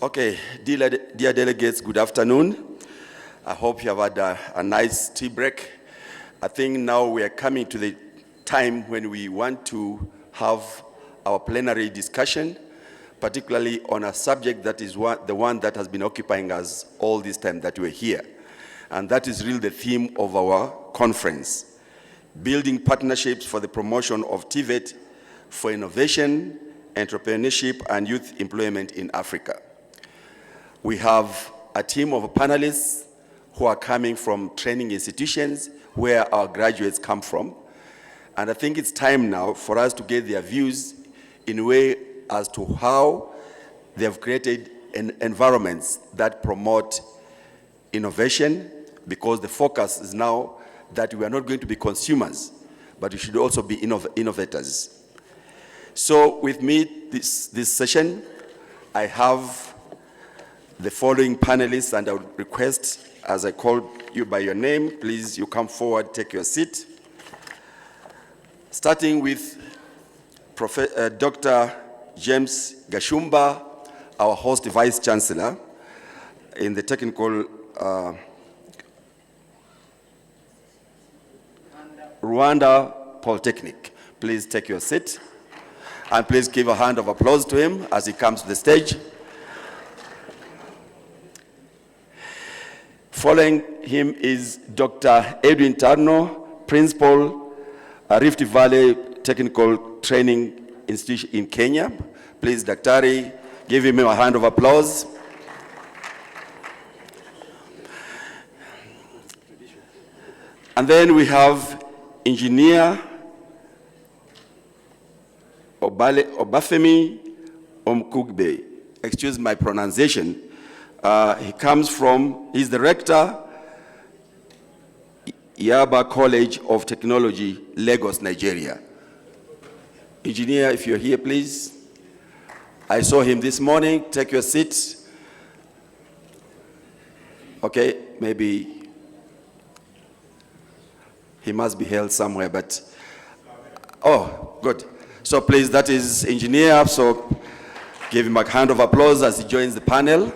Okay, dear delegates, good afternoon. I hope you have had a nice tea break. I think now we are coming to the time when we want to have our plenary discussion, particularly on a subject that is the one that has been occupying us all this time that we're here. And that is really the theme of our conference, building partnerships for the promotion of TVET for innovation, entrepreneurship, and youth employment in Africa. We have a team of panelists who are coming from training institutions where our graduates come from. And I think it's time now for us to get their views in a way as to how they have created environments that promote innovation, because the focus is now that we are not going to be consumers, but we should also be innovators. So with me this session, I have the following panelists, and I would request, as I call you by your name, please you come forward, take your seat. Starting with Dr. James Gashumba, our host Vice Chancellor in the technical Rwanda Polytechnic. Please take your seat, and please give a hand of applause to him as he comes to the stage. Following him is Dr. Edwin Tarno, Principal, Rift Valley Technical Training Institution in Kenya. Please, Daktari, give him a hand of applause. And then we have Engineer Obafemi Omkugbe. Excuse my pronunciation. He's the rector, Yaba College of Technology, Lagos, Nigeria. Engineer, if you're here, please. I saw him this morning. Take your seat. Okay, maybe he must be held somewhere, but, oh, good. So please, that is engineer, so give him a hand of applause as he joins the panel.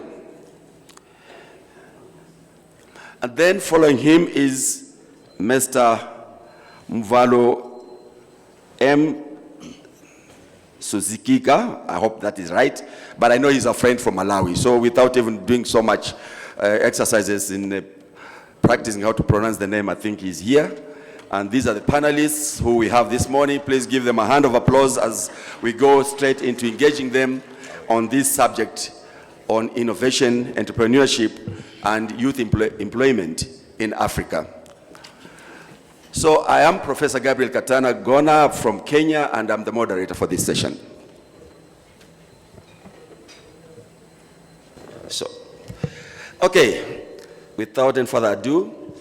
And then following him is Mr. Mvalo M. Suzikika. I hope that is right, but I know he's a friend from Malawi. So without even doing so much exercises in practicing how to pronounce the name, I think he's here. And these are the panelists who we have this morning. Please give them a hand of applause as we go straight into engaging them on this subject on innovation, entrepreneurship, and youth employment in Africa. So I am Professor Gabriel Katana Gona from Kenya, and I'm the moderator for this session. So, okay, without any further ado,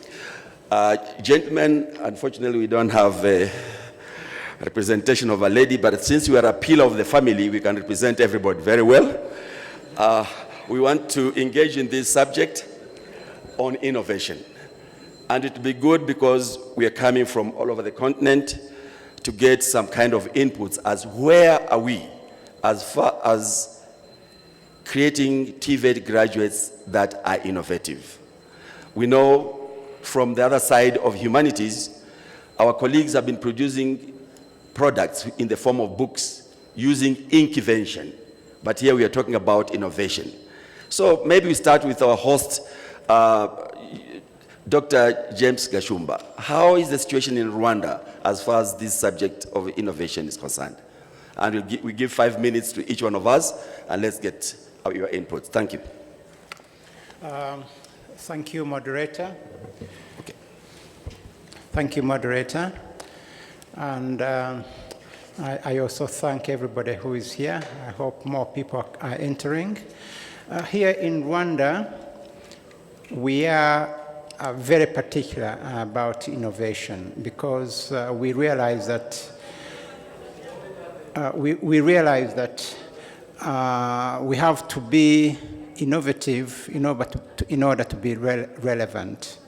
gentlemen, unfortunately we don't have a representation of a lady, but since we are a pillar of the family, we can represent everybody very well. We want to engage in this subject on innovation. And it will be good because we are coming from all over the continent to get some kind of inputs as where are we as far as creating TVET graduates that are innovative. We know from the other side of humanities, our colleagues have been producing products in the form of books using invention. But here we are talking about innovation. So maybe we start with our host, Dr. James Gashumba. How is the situation in Rwanda as far as this subject of innovation is concerned? And we give 5 minutes to each one of us, and let's get your input. Thank you. Thank you, moderator. Okay. Thank you, moderator. And I also thank everybody who is here. I hope more people are entering. Here in Rwanda, we are very particular about innovation because we realize that we have to be innovative in order to be relevant.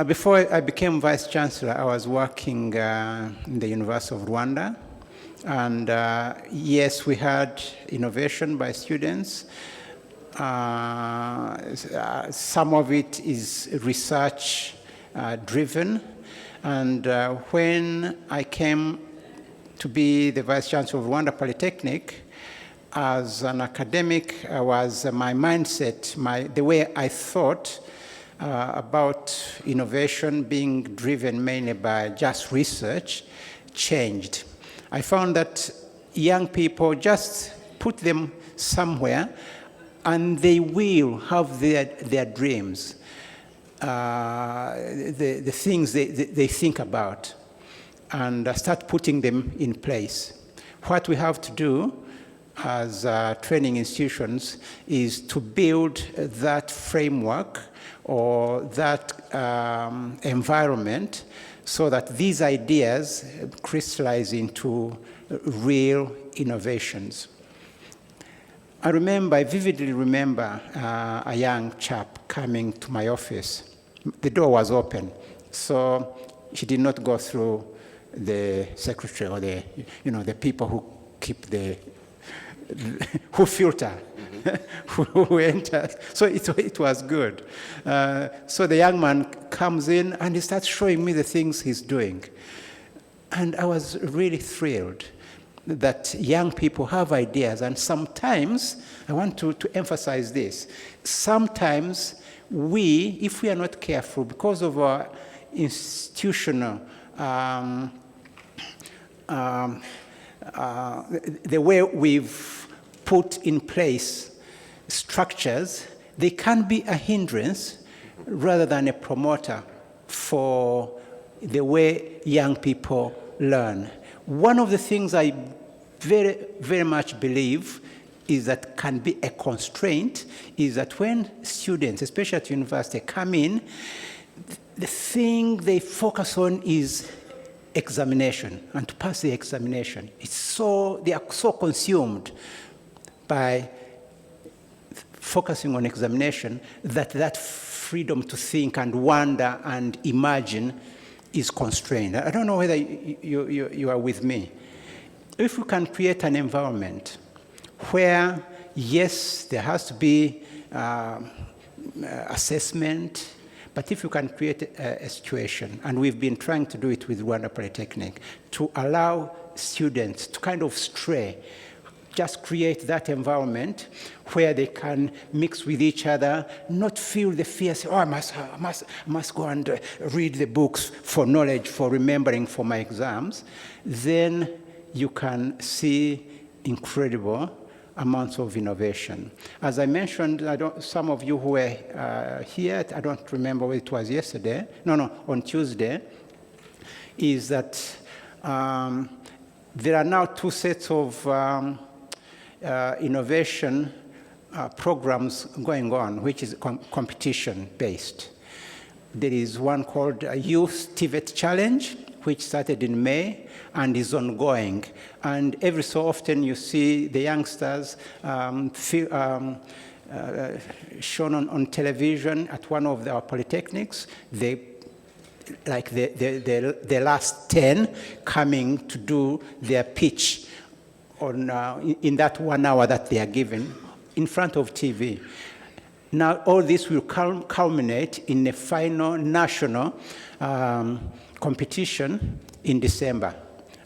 Before I became Vice Chancellor, I was working in the University of Rwanda And yes, we had innovation by students. Some of it is research driven. And when I came to be the Vice Chancellor of Rwanda Polytechnic, as an academic, my mindset, the way I thought about innovation being driven mainly by just research changed. I found that young people, just put them somewhere and they will have their dreams, the things they think about, and start putting them in place. What we have to do as training institutions is to build that framework or that environment so that these ideas crystallize into real innovations. I vividly remember a young chap coming to my office. The door was open, so he did not go through the secretary or the people who keep who filter, who enter. So it was good. So the young man comes in and he starts showing me the things he's doing. And I was really thrilled that young people have ideas. And sometimes, I want to emphasize this, sometimes if we are not careful, because of our institutional the way we've put in place structures, they can be a hindrance rather than a promoter for the way young people learn. One of the things I very, very much believe is that can be a constraint is that when students, especially at university, come in, the thing they focus on is examination, and to pass the examination. They are so consumed by focusing on examination that freedom to think and wonder and imagine is constrained. I don't know whether you are with me. If we can create an environment where, yes, there has to be assessment, but if you can create a situation, and we've been trying to do it with Rwanda Polytechnic, to allow students to kind of stray, just create that environment where they can mix with each other, not feel the fear, say, oh, I must go and read the books for knowledge, for remembering for my exams, then you can see incredible amounts of innovation. As I mentioned, some of you who were here, I don't remember whether it was yesterday, on Tuesday, is that there are now two sets of innovation programs going on, which is competition-based. There is one called Youth TVET Challenge, which started in May and is ongoing. And every so often you see the youngsters shown on television at one of our polytechnics. The last 10 coming to do their pitch in that 1 hour that they are given in front of TV. Now, all this will culminate in a final national competition in December.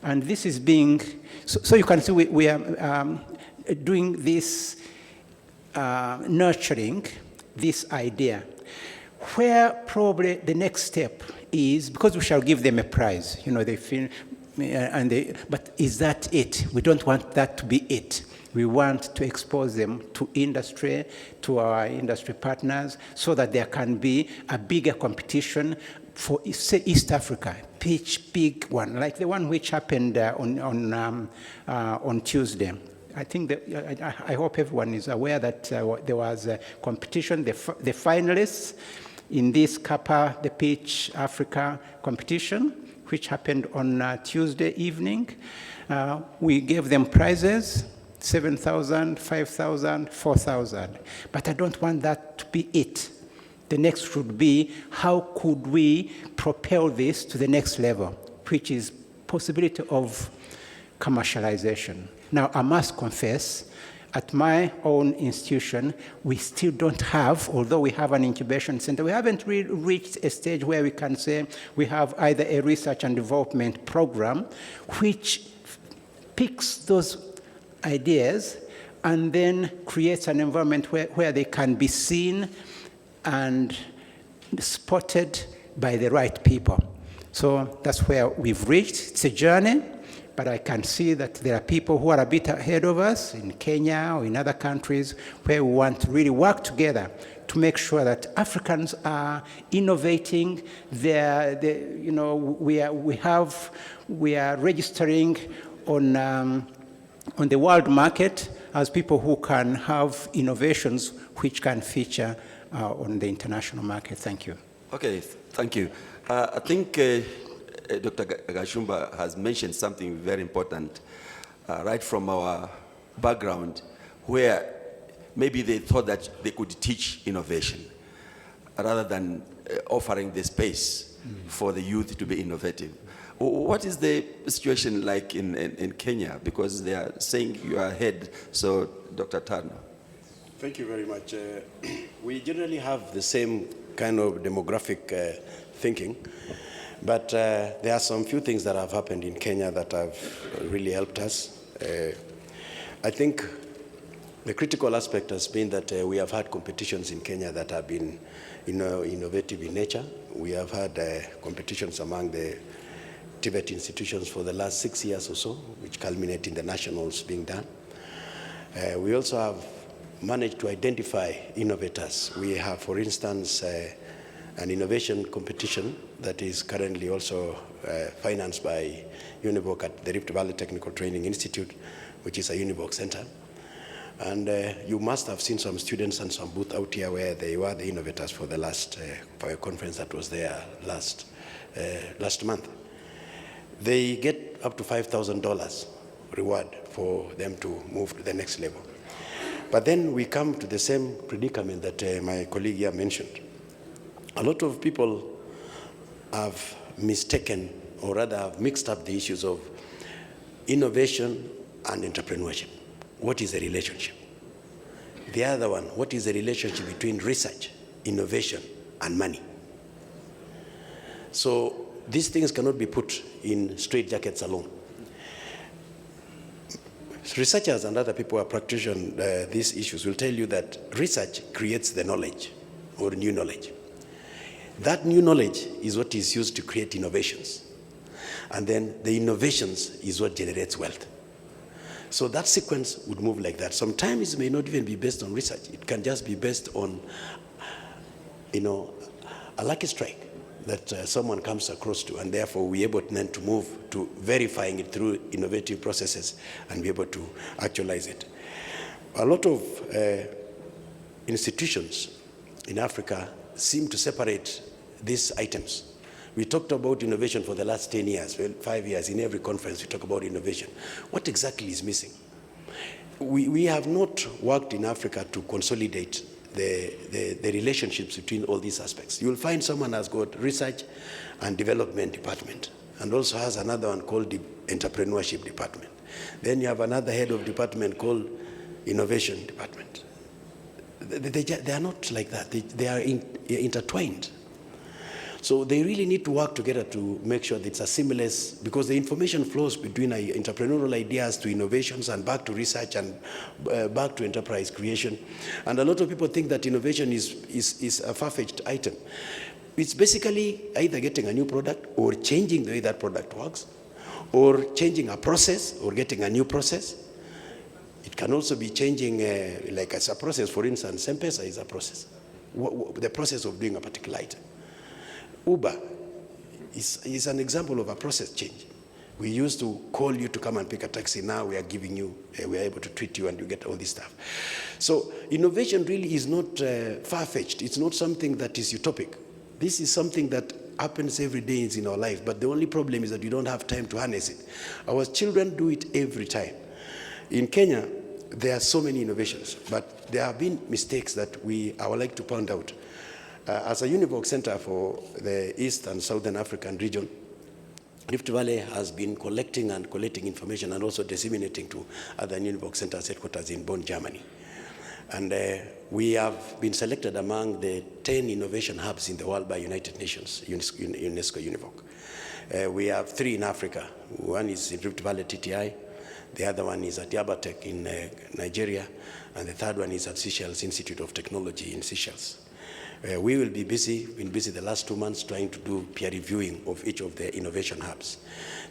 And this is so you can see we are doing this, nurturing this idea, where probably the next step is, because we shall give them a prize, they feel, but is that it? We don't want that to be it. We want to expose them to industry, to our industry partners, so that there can be a bigger competition for, say, East Africa, big one, like the one which happened on Tuesday. I think I hope everyone is aware that there was a competition. The finalists in this Kappa, the Pitch Africa competition, which happened on Tuesday evening, we gave them prizes, 7,000, 5,000, 4,000. But I don't want that to be it. The next should be, how could we propel this to the next level, which is possibility of commercialization. Now, I must confess, at my own institution, we still don't have, although we have an incubation center, we haven't reached a stage where we can say we have either a research and development program which picks those ideas and then creates an environment where they can be seen and spotted by the right people. So that's where we've reached. It's a journey, but I can see that there are people who are a bit ahead of us in Kenya or in other countries where we want to really work together to make sure that Africans are innovating. We are registering on the world market as people who can have innovations which can feature on the international market. Thank you. Okay, thank you. I think Dr. Gashumba has mentioned something very important right from our background, where maybe they thought that they could teach innovation rather than offering the space for the youth to be innovative. What is the situation like in Kenya? Because they are saying you are ahead. So, Dr. Turner. Thank you very much. We generally have the same kind of demographic thinking, but there are some few things that have happened in Kenya that have really helped us. I think the critical aspect has been that we have had competitions in Kenya that have been innovative in nature. We have had competitions among the Tibet institutions for the last 6 years or so, which culminate in the nationals being done. We also have managed to identify innovators. We have, for instance, an innovation competition that is currently also financed by UNIVOC at the Rift Valley Technical Training Institute, which is a UNIVOC center. And you must have seen some students and some booth out here where they were the innovators for the last for a conference that was there last month. They get up to $5,000 reward for them to move to the next level. But then we come to the same predicament that my colleague here mentioned. A lot of people have mistaken, or rather have mixed up the issues of innovation and entrepreneurship. What is the relationship? The other one, what is the relationship between research, innovation, and money? So these things cannot be put in straitjackets alone. Researchers and other people who are practicing these issues will tell you that research creates the knowledge or new knowledge. That new knowledge is what is used to create innovations. And then the innovations is what generates wealth. So that sequence would move like that. Sometimes it may not even be based on research. It can just be based on, a lucky strike that someone comes across to, and therefore we're able then to move to verifying it through innovative processes and be able to actualize it. A lot of institutions in Africa seem to separate these items. We talked about innovation for the last 10 years, well, 5 years. In every conference, we talk about innovation. What exactly is missing? We have not worked in Africa to consolidate the relationships between all these aspects. You'll find someone has got research and development department, and also has another one called the entrepreneurship department. Then you have another head of department called innovation department. They are not like that. They are intertwined. So they really need to work together to make sure that it's a seamless, because the information flows between entrepreneurial ideas to innovations and back to research and back to enterprise creation. And a lot of people think that innovation is a far-fetched item. It's basically either getting a new product or changing the way that product works, or changing a process or getting a new process. It can also be changing, like as a process, for instance, M-Pesa is a process. The process of doing a particular item. Uber is an example of a process change. We used to call you to come and pick a taxi. Now we are giving you, we are able to treat you and you get all this stuff. So innovation really is not far-fetched. It's not something that is utopic. This is something that happens every day in our life, but the only problem is that you don't have time to harness it. Our children do it every time. In Kenya, there are so many innovations, but there have been mistakes that I would like to point out. As a UNIVOC Center for the East and Southern African region, Rift Valley has been collecting information and also disseminating to other NUNIVOC centers headquarters in Bonn, Germany. And we have been selected among the 10 innovation hubs in the world by United Nations, UNESCO UNIVOC. We have 3 in Africa. One is in Rift Valley TTI, the other one is at Yabatech in Nigeria, and the third one is at Seychelles Institute of Technology in Seychelles. We will be been busy the last 2 months trying to do peer reviewing of each of the innovation hubs.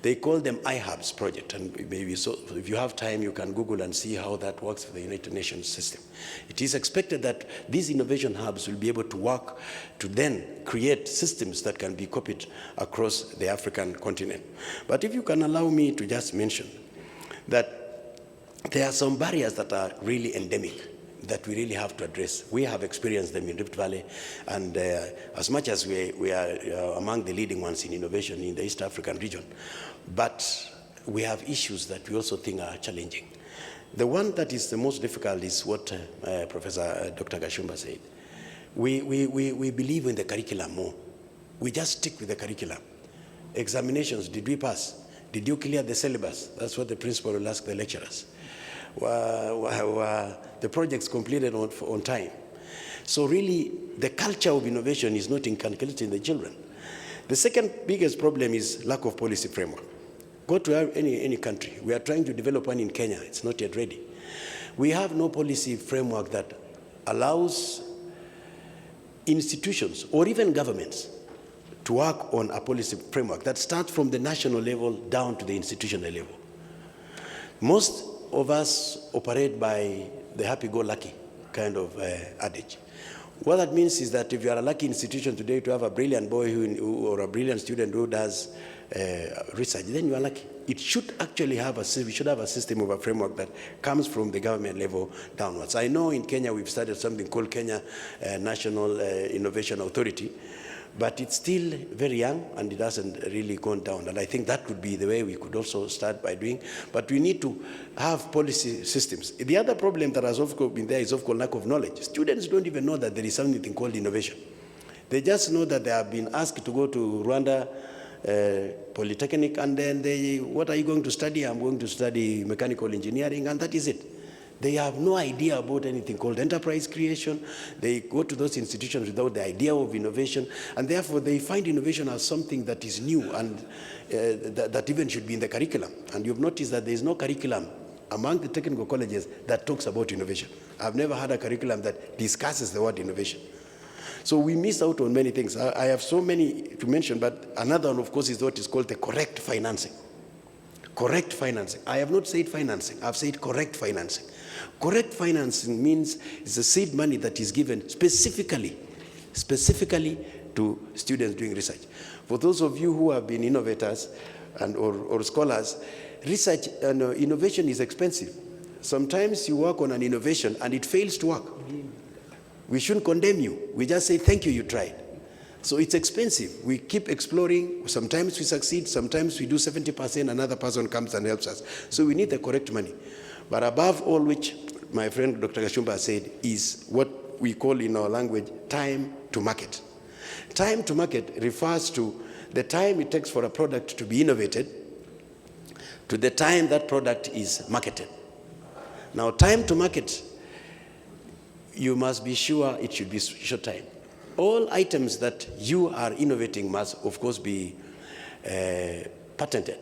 They call them iHubs project, and maybe so if you have time, you can Google and see how that works for the United Nations system. It is expected that these innovation hubs will be able to work to then create systems that can be copied across the African continent. But if you can allow me to just mention that there are some barriers that are really endemic that we really have to address. We have experienced them in Rift Valley, and as much as we are among the leading ones in innovation in the East African region, but we have issues that we also think are challenging. The one that is the most difficult is what Professor Dr. Gashumba said. We believe in the curriculum more. We just stick with the curriculum. Examinations, did we pass? Did you clear the syllabus? That's what the principal will ask the lecturers. The projects completed on time. So really, the culture of innovation is not inculcated in the children. The second biggest problem is lack of policy framework. Go to any country. We are trying to develop one in Kenya. It's not yet ready. We have no policy framework that allows institutions or even governments to work on a policy framework that starts from the national level down to the institutional level. Most of us operate by the happy-go-lucky kind of adage. What that means is that if you are a lucky institution today to have a brilliant boy or a brilliant student who does research, then you are lucky. It should actually have we should have a system of a framework that comes from the government level downwards. I know in Kenya we've started something called Kenya National Innovation Authority, but it's still very young and it hasn't really gone down. And I think that would be the way we could also start by doing. But we need to have policy systems. The other problem that has of course been there is of course lack of knowledge. Students don't even know that there is something called innovation. They just know that they have been asked to go to Rwanda Polytechnic, and then what are you going to study? I'm going to study mechanical engineering, and that is it. They have no idea about anything called enterprise creation. They go to those institutions without the idea of innovation, and therefore they find innovation as something that is new and that even should be in the curriculum. And you've noticed that there is no curriculum among the technical colleges that talks about innovation. I've never had a curriculum that discusses the word innovation. So we miss out on many things. I have so many to mention, but another one, of course, is what is called the correct financing. Correct financing. I have not said financing. I've said correct financing. Correct financing means it's a seed money that is given specifically to students doing research. For those of you who have been innovators or scholars, research and innovation is expensive. Sometimes you work on an innovation and it fails to work. We shouldn't condemn you. We just say, thank you, you tried. So it's expensive. We keep exploring. Sometimes we succeed. Sometimes we do 70%. Another person comes and helps us. So we need the correct money. But above all which, my friend Dr. Gashumba said, is what we call in our language time to market. Time to market refers to the time it takes for a product to be innovated to the time that product is marketed. Now, time to market, you must be sure it should be short time. All items that you are innovating must, of course, be patented.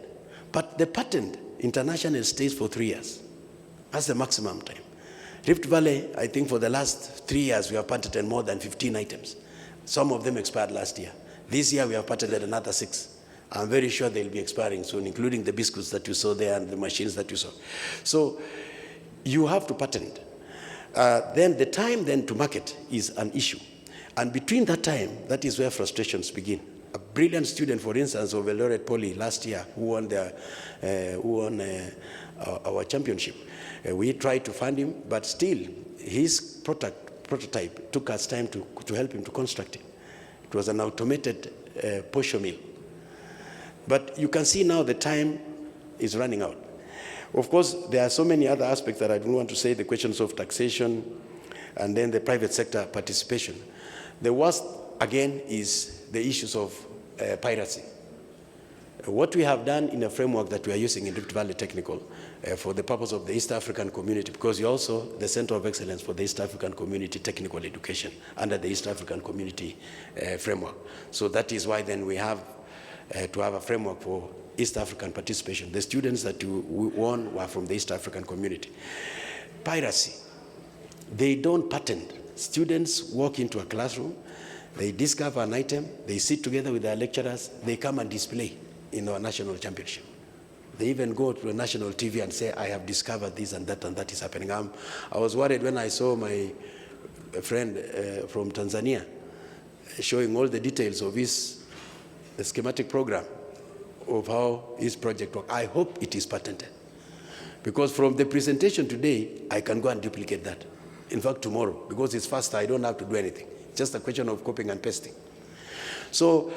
But the patent internationally stays for 3 years. That's the maximum time. Rift Valley, I think for the last 3 years, we have patented more than 15 items. Some of them expired last year. This year, we have patented another 6. I'm very sure they'll be expiring soon, including the biscuits that you saw there and the machines that you saw. So you have to patent. Then the time then to market is an issue. And between that time, that is where frustrations begin. A brilliant student, for instance, of Eldoret Poly last year, who won our championship. We tried to fund him, but still, his prototype took us time to help him to construct it. It was an automated posho mill. But you can see now the time is running out. Of course, there are so many other aspects that I don't want to say, the questions of taxation, and then the private sector participation. The worst, again, is the issues of piracy. What we have done in a framework that we are using in Rift Valley Technical for the purpose of the East African community, because you're also the Center of Excellence for the East African Community Technical Education under the East African Community framework. So that is why then we have to have a framework for East African participation. The students that we won were from the East African community. Piracy, they don't patent. Students walk into a classroom, they discover an item, they sit together with their lecturers, they come and display in our national championship. They even go to a national TV and say, I have discovered this and that is happening. I was worried when I saw my friend from Tanzania showing all the details of his schematic program of how his project works. I hope it is patented. Because from the presentation today, I can go and duplicate that. In fact, tomorrow, because it's faster, I don't have to do anything. It's just a question of copying and pasting. So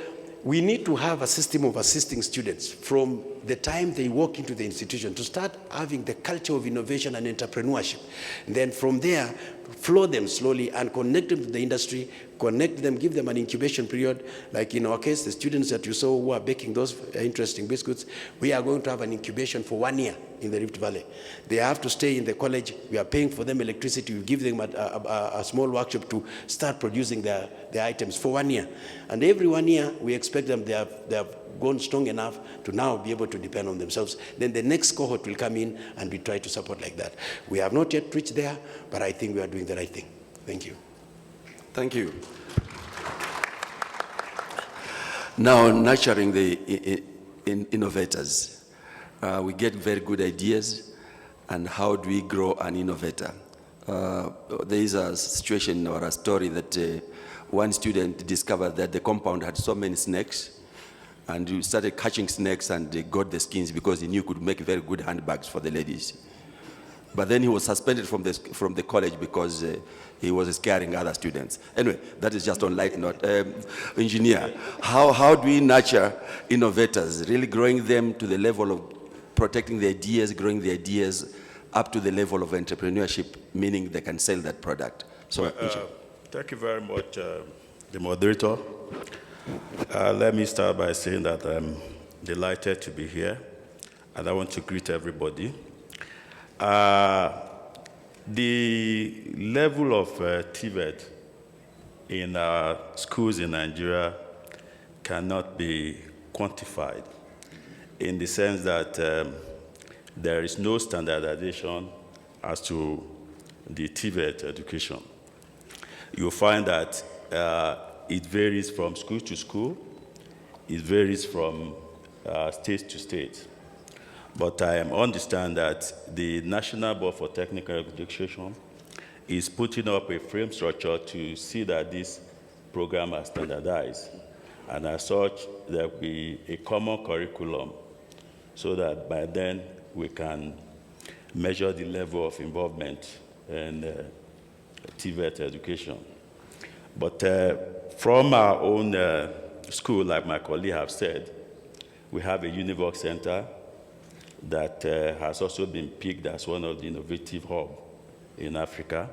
we need to have a system of assisting students from the time they walk into the institution to start having the culture of innovation and entrepreneurship. And then from there, flow them slowly and connect them to the industry, connect them, give them an incubation period. Like in our case, the students that you saw who are baking those interesting biscuits, we are going to have an incubation for 1 year in the Rift Valley. They have to stay in the college. We are paying for them electricity. We give them a small workshop to start producing their items for 1 year. And every 1 year, we expect them, they have gone strong enough to now be able to depend on themselves. Then the next cohort will come in and we try to support like that. We have not yet reached there, but I think we are doing the right thing. Thank you. Thank you. Now, nurturing the innovators. We get very good ideas, and how do we grow an innovator? There is a situation or a story that one student discovered that the compound had so many snakes, and he started catching snakes and they got the skins because he knew he could make very good handbags for the ladies. But then he was suspended from the college because he was scaring other students. Anyway, that is just on light note. Engineer, how do we nurture innovators, really growing them to the level of protecting the ideas, growing the ideas up to the level of entrepreneurship, meaning they can sell that product? So, thank you very much, the moderator. Let me start by saying that I'm delighted to be here, and I want to greet everybody. The level of TVET in our schools in Nigeria cannot be quantified in the sense that there is no standardization as to the TVET education. You'll find that it varies from school to school. It varies from state to state. But I understand that the National Board for Technical Education is putting up a frame structure to see that this program is standardized. And as such, there will be a common curriculum so that by then we can measure the level of involvement in TVET education. But from our own school, like my colleague have said, we have a Univoc Center that has also been picked as one of the innovative hubs in Africa.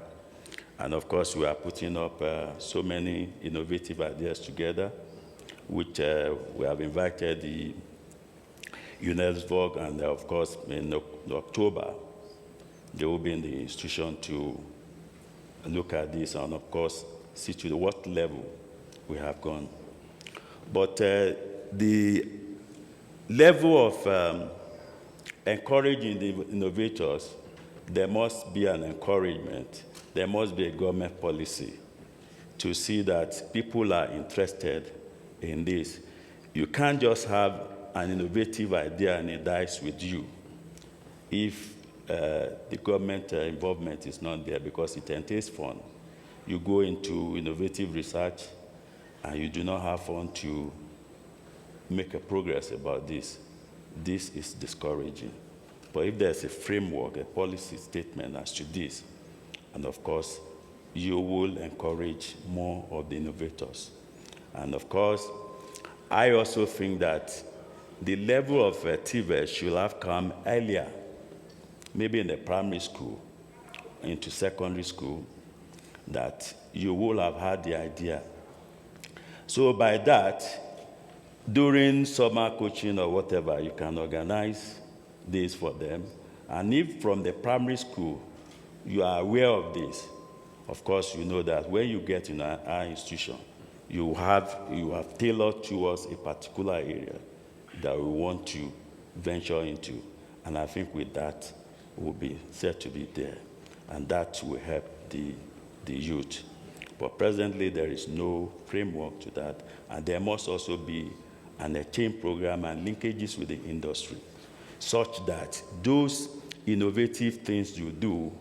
And of course, we are putting up so many innovative ideas together, which we have invited the UNESCO, and of course, in October, they will be in the institution to look at this and, of course, see to what level we have gone. But the level of encouraging the innovators, there must be an encouragement. There must be a government policy to see that people are interested in this. You can't just have an innovative idea and it dies with you if the government involvement is not there, because it entails fund. You go into innovative research and you do not have fund to make a progress about this. This is discouraging. But if there's a framework, a policy statement as to this, and of course, you will encourage more of the innovators. And of course, I also think that the level of TVET should have come earlier, maybe in the primary school, into secondary school, that you will have had the idea. So by that, during summer coaching or whatever, you can organize this for them. And if from the primary school you are aware of this, of course, you know that when you get in our institution, you have tailored towards a particular area that we want to venture into. And I think with that, we'll be said to be there. And that will help the youth. But presently, there is no framework to that. And there must also be an exchange program and linkages with the industry, such that those innovative things you do,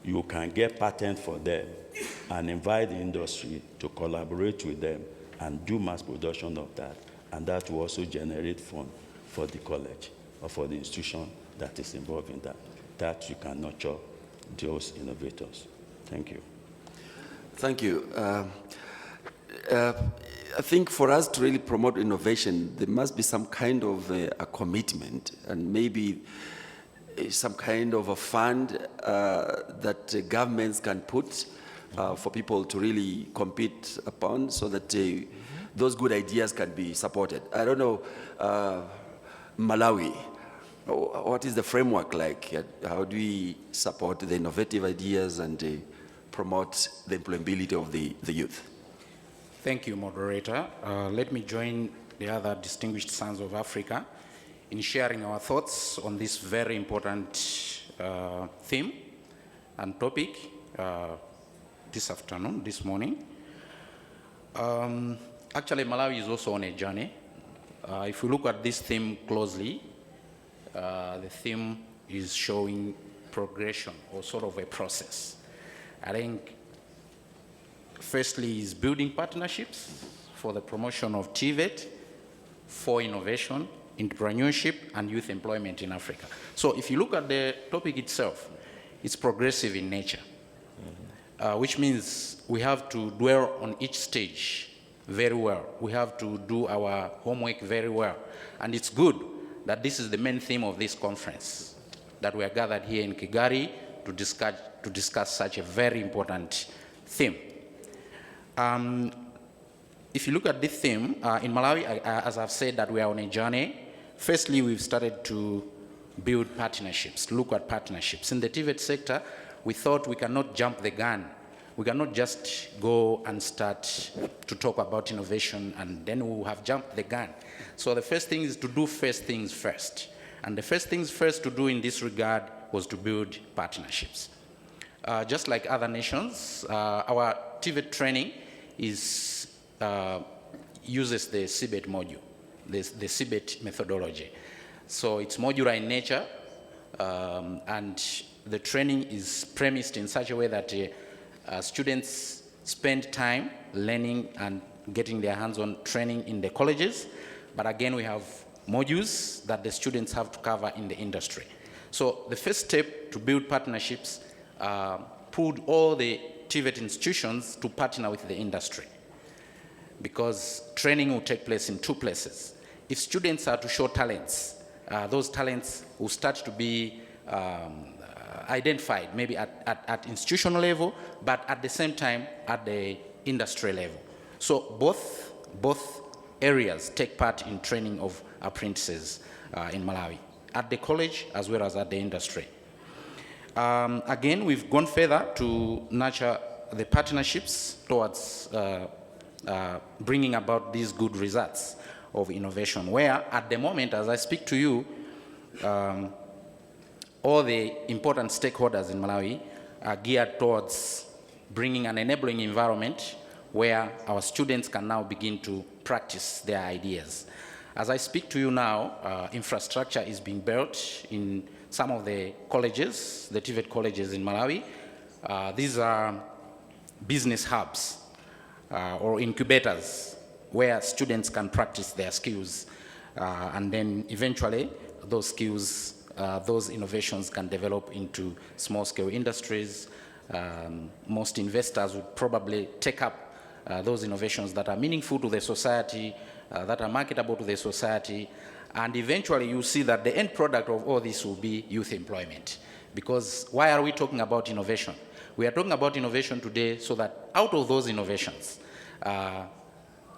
you can get patent for them and invite the industry to collaborate with them and do mass production of that. And that will also generate funds for the college or for the institution that is involved in that. That you can nurture those innovators. Thank you. Thank you. I think for us to really promote innovation, there must be some kind of a commitment and maybe some kind of a fund that governments can put for people to really compete upon so that those good ideas can be supported. I don't know, Malawi, what is the framework like? How do we support the innovative ideas and promote the employability of the youth? Thank you, moderator. Let me join the other distinguished sons of Africa in sharing our thoughts on this very important theme and topic this afternoon, this morning. Actually, Malawi is also on a journey. If we look at this theme closely, the theme is showing progression or sort of a process. I think firstly is building partnerships for the promotion of TVET for innovation, entrepreneurship, and youth employment in Africa. So if you look at the topic itself, it's progressive in nature, which means we have to dwell on each stage very well. We have to do our homework very well. And it's good that this is the main theme of this conference, that we are gathered here in Kigali to discuss such a very important theme. If you look at this theme, in Malawi, as I've said, that we are on a journey. Firstly, we've started to build partnerships, look at partnerships. In the TVET sector, we thought we cannot jump the gun. We cannot just go and start to talk about innovation and then we'll have jumped the gun. So the first thing is to do first things first. And the first things first to do in this regard was to build partnerships. Just like other nations, our TVET training uses the CBET module, the CBET methodology. So it's modular in nature, and the training is premised in such a way that students spend time learning and getting their hands-on training in the colleges, but again we have modules that the students have to cover in the industry. So the first step to build partnerships pulled all the TVET institutions to partner with the industry, because training will take place in two places. If students are to show talents, those talents will start to be identified maybe at institutional level, but at the same time at the industry level. So both areas take part in training of apprentices in Malawi, at the college as well as at the industry. Again, we've gone further to nurture the partnerships towards bringing about these good results of innovation, where at the moment, as I speak to you, all the important stakeholders in Malawi are geared towards bringing an enabling environment where our students can now begin to practice their ideas. As I speak to you now, infrastructure is being built in some of the colleges, the TVET colleges in Malawi. These are business hubs or incubators where students can practice their skills, and then eventually those skills, those innovations can develop into small-scale industries. Most investors would probably take up those innovations that are meaningful to the society, that are marketable to the society, and eventually you see that the end product of all this will be youth employment. Because why are we talking about innovation? We are talking about innovation today so that out of those innovations,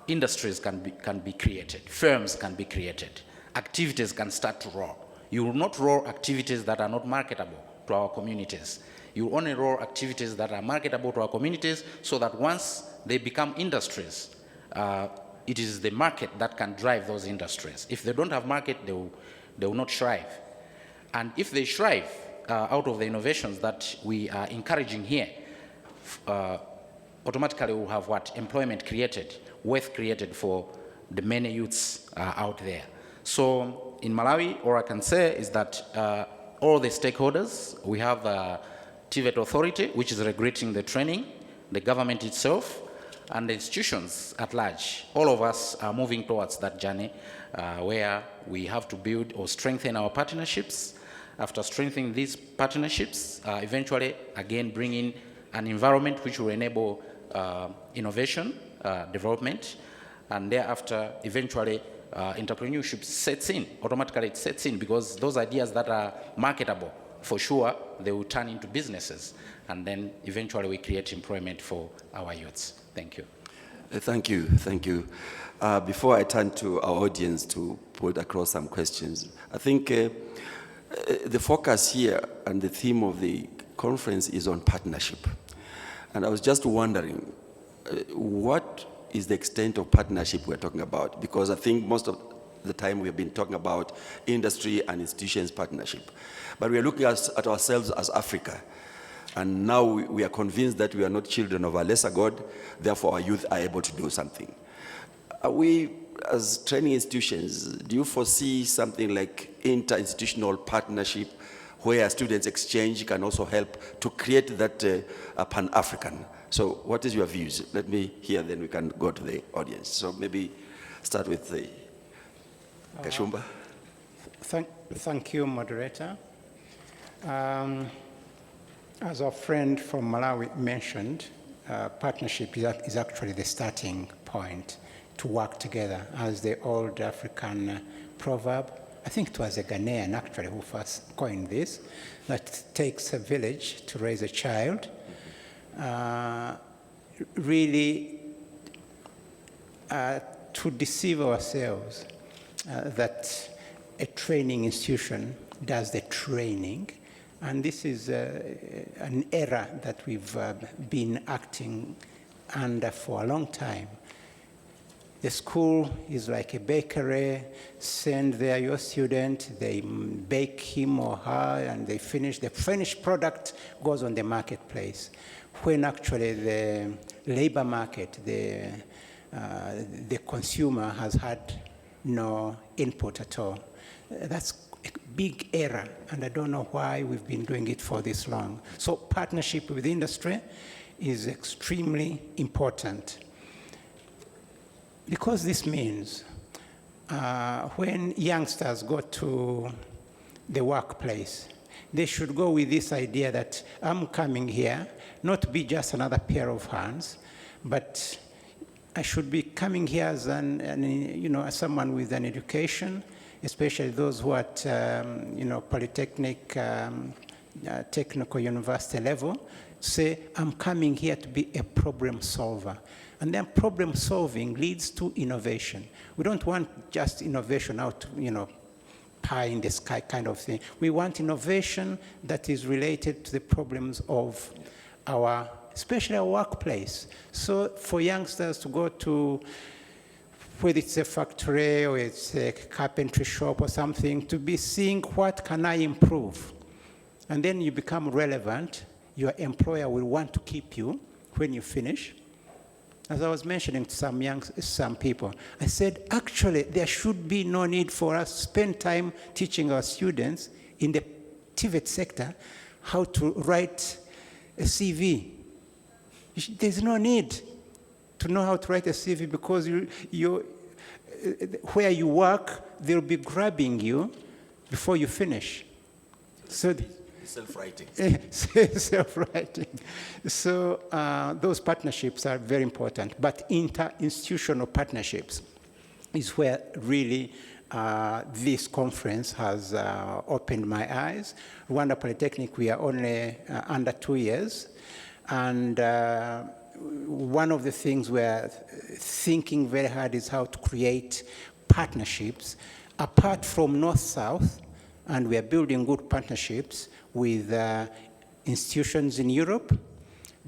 industries can be created, firms can be created, activities can start to roll. You will not roll activities that are not marketable to our communities. You only roll activities that are marketable to our communities so that once they become industries, it is the market that can drive those industries. If they don't have market, they will not thrive. And if they thrive out of the innovations that we are encouraging here, automatically we'll have what? Employment created, wealth created for the many youths out there. So in Malawi, all I can say is that all the stakeholders, we have the TVET authority, which is regulating the training, the government itself, and the institutions at large. All of us are moving towards that journey where we have to build or strengthen our partnerships. After strengthening these partnerships, eventually, again, bring in an environment which will enable innovation, development, and thereafter, eventually, entrepreneurship sets in. Automatically, it sets in because those ideas that are marketable, for sure, they will turn into businesses, and then eventually we create employment for our youths. Thank you. Thank you, thank you. Before I turn to our audience to put across some questions, I think the focus here and the theme of the conference is on partnership. And I was just wondering, what is the extent of partnership we're talking about? Because I think most of the time we've been talking about industry and institutions partnership. But we are looking at ourselves as Africa. And now we are convinced that we are not children of a lesser God, therefore our youth are able to do something. Are we, as training institutions, do you foresee something like inter-institutional partnership where students exchange can also help to create that Pan-African? So what is your views? Let me hear, then we can go to the audience. So maybe start with the Kashumba. Thank you, moderator. As our friend from Malawi mentioned, partnership is actually the starting point to work together, as the old African proverb, I think it was a Ghanaian actually who first coined this, that takes a village to raise a child. Really to deceive ourselves that a training institution does the training. And this is an era that we've been acting under for a long time. The school is like a bakery. Send there your student, they bake him or her, and they finish. The finished product goes on the marketplace. When actually the labor market, the consumer has had no input at all. That's a big error, and I don't know why we've been doing it for this long. So partnership with industry is extremely important, because this means when youngsters go to the workplace, they should go with this idea that I'm coming here not to be just another pair of hands, but I should be coming here as as someone with an education, especially those who are at polytechnic, technical university level. Say, I'm coming here to be a problem solver. And then problem solving leads to innovation. We don't want just innovation out, pie in the sky kind of thing. We want innovation that is related to the problems of especially our workplace. So for youngsters to go to, whether it's a factory or it's a carpentry shop or something, to be seeing what can I improve. And then you become relevant. Your employer will want to keep you when you finish. As I was mentioning to some people, I said, actually, there should be no need for us to spend time teaching our students in the TVET sector how to write a CV. There's no need to know how to write a CV, because where you work, they'll be grabbing you before you finish. So self-writing. Self-writing. So those partnerships are very important, but inter-institutional partnerships is where really this conference has opened my eyes. Rwanda Polytechnic, we are only under 2 years, and one of the things we're thinking very hard is how to create partnerships apart from North-South, and we are building good partnerships with institutions in Europe,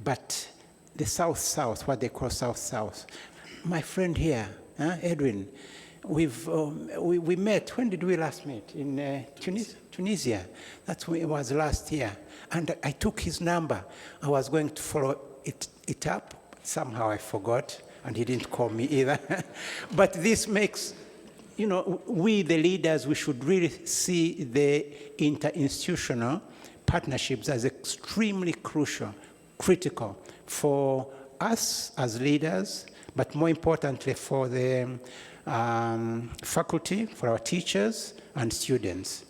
but the South-South, what they call South-South. My friend here, Edwin, we met, when did we last meet? In Tunisia. That's when it was last year. And I took his number. I was going to follow it up. Somehow I forgot, and he didn't call me either. But this makes, we the leaders, we should really see the interinstitutional partnerships as extremely crucial, critical for us as leaders, but more importantly for the faculty, for our teachers and students.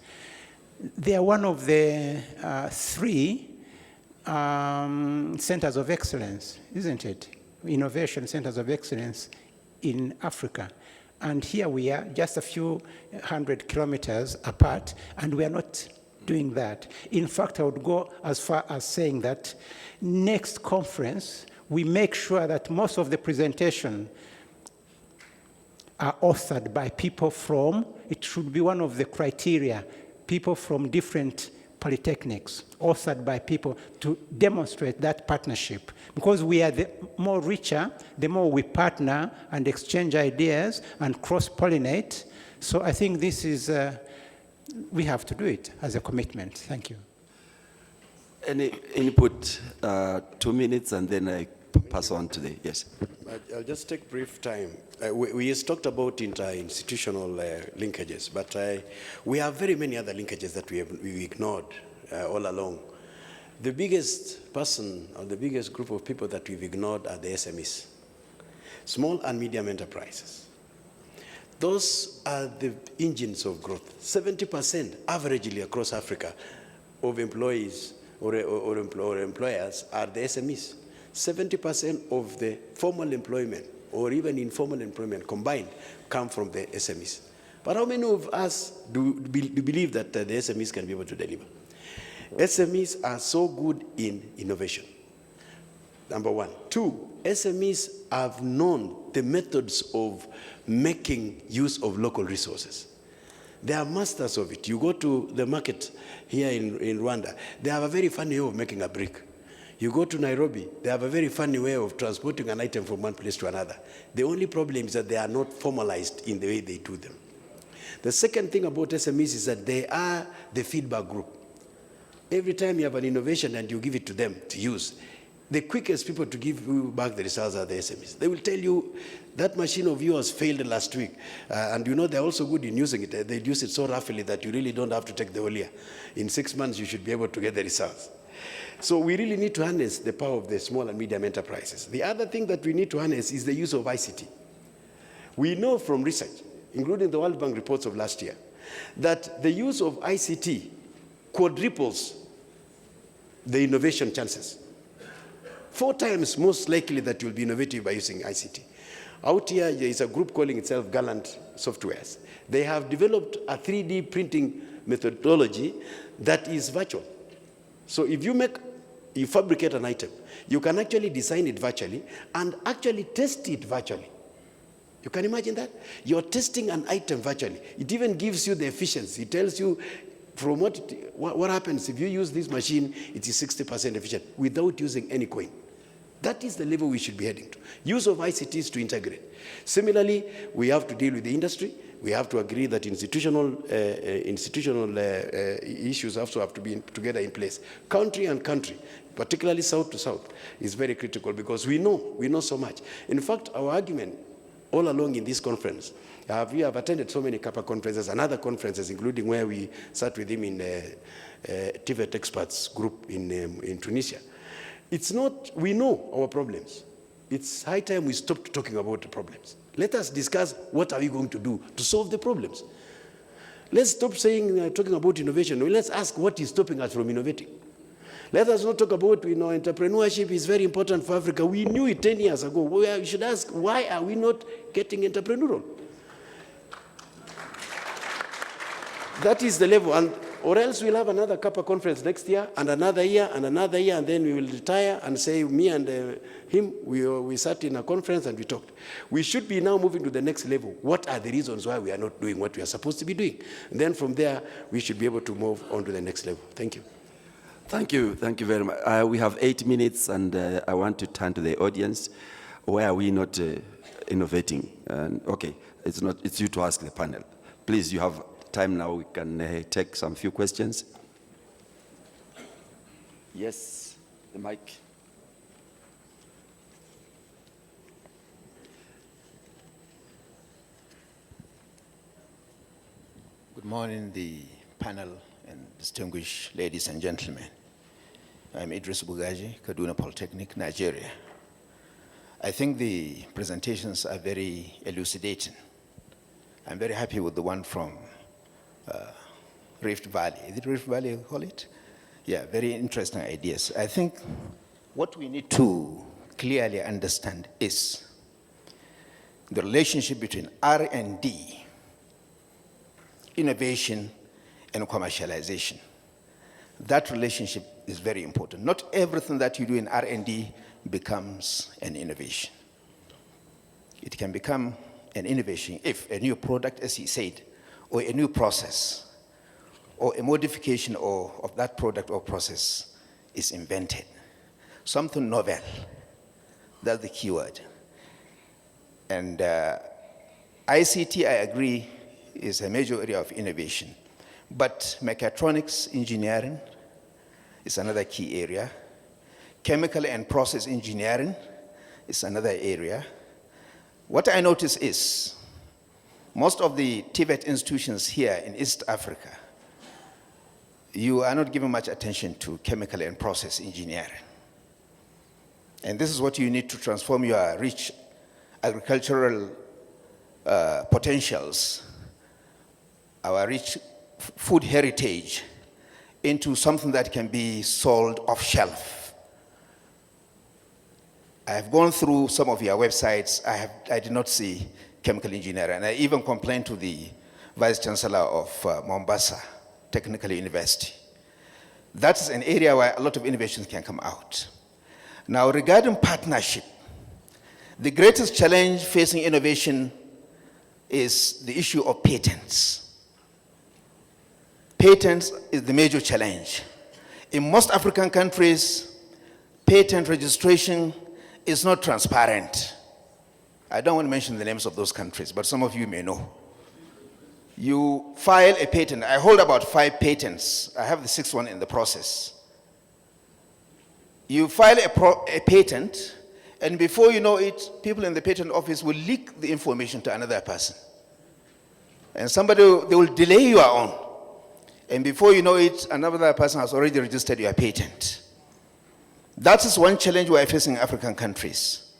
They are one of the 3 centers of excellence, isn't it? Innovation centers of excellence in Africa. And here we are, just a few 100 kilometers apart, and we are not doing that. In fact, I would go as far as saying that next conference, we make sure that most of the presentation are authored by people from, it should be one of the criteria, people from different polytechnics, authored by people to demonstrate that partnership. Because we are the more richer, the more we partner and exchange ideas and cross-pollinate. So I think this is, we have to do it as a commitment. Thank you. Any input, 2 minutes, and then I pass on to the, yes. I'll just take brief time. We just talked about inter-institutional linkages, but we have very many other linkages that we ignored all along. The biggest person or the biggest group of people that we've ignored are the SMEs, small and medium enterprises. Those are the engines of growth. 70% averagely across Africa of employees or employers are the SMEs. 70% of the formal employment or even informal employment combined come from the SMEs. But how many of us do believe that the SMEs can be able to deliver? SMEs are so good in innovation, number 1. 2, SMEs have known the methods of making use of local resources. They are masters of it. You go to the market here in Rwanda, they have a very funny way of making a brick. You go to Nairobi, they have a very funny way of transporting an item from one place to another. The only problem is that they are not formalized in the way they do them. The second thing about SMEs is that they are the feedback group. Every time you have an innovation and you give it to them to use, the quickest people to give you back the results are the SMEs. They will tell you, that machine of yours failed last week. And they're also good in using it. They use it so roughly that you really don't have to take the whole year. In 6 months, you should be able to get the results. So we really need to harness the power of the small and medium enterprises. The other thing that we need to harness is the use of ICT. We know from research, including the World Bank reports of last year, that the use of ICT quadruples the innovation chances. 4 times most likely that you'll be innovative by using ICT. Out here, there is a group calling itself Gallant Softwares. They have developed a 3D printing methodology that is virtual. So if you fabricate an item, you can actually design it virtually and actually test it virtually. You can imagine that? You're testing an item virtually. It even gives you the efficiency. It tells you from what happens if you use this machine, it is 60% efficient without using any coin. That is the level we should be heading to. Use of ICTs to integrate. Similarly, we have to deal with the industry. We have to agree that institutional issues also have to be together in place. Country and country, particularly south to south, is very critical because we know so much. In fact, our argument all along in this conference, we have attended so many CAPA conferences and other conferences, including where we sat with him in TVET experts group in Tunisia. It's not, we know our problems. It's high time we stopped talking about the problems. Let us discuss what are we going to do to solve the problems. Let's stop talking about innovation. Let's ask what is stopping us from innovating. Let us not talk about, entrepreneurship is very important for Africa. We knew it 10 years ago. We should ask, why are we not getting entrepreneurial? That is the level. And Or else we'll have another Kappa conference next year, and another year, and another year, and then we will retire and say, me and him, we sat in a conference and we talked. We should be now moving to the next level. What are the reasons why we are not doing what we are supposed to be doing? And then from there, we should be able to move on to the next level. Thank you. Thank you very much. We have 8 minutes, and I want to turn to the audience. Why are we not innovating? Okay, it's you to ask the panel. Please, you have time now. We can take some few questions. Yes, the mic. Good morning, the panel and distinguished ladies and gentlemen. I'm Idris Bugaji, Kaduna Polytechnic, Nigeria. I think the presentations are very elucidating. I'm very happy with the one from Rift Valley. Is it Rift Valley you call it? Yeah, very interesting ideas. I think what we need to clearly understand is the relationship between R&D, innovation, and commercialization. That relationship is very important. Not everything that you do in R&D becomes an innovation. It can become an innovation if a new product, as he said, or a new process, or a modification of that product or process is invented. Something novel, that's the key word. And ICT, I agree, is a major area of innovation. But mechatronics engineering is another key area. Chemical and process engineering is another area. What I notice is most of the TVET institutions here in East Africa, you are not giving much attention to chemical and process engineering. And this is what you need to transform your rich agricultural potentials, our rich food heritage, into something that can be sold off shelf. I have gone through some of your websites. I did not see chemical engineering. And I even complained to the Vice Chancellor of Mombasa Technical University. That's an area where a lot of innovations can come out. Now, regarding partnership, the greatest challenge facing innovation is the issue of patents. Patents is the major challenge. In most African countries, patent registration is not transparent. I don't want to mention the names of those countries, but some of you may know. You file a patent. I hold about 5 patents. I have the 6th one in the process. You file a patent, and before you know it, people in the patent office will leak the information to another person. And they will delay your own. And before you know it, another person has already registered your patent. That is one challenge we are facing in African countries.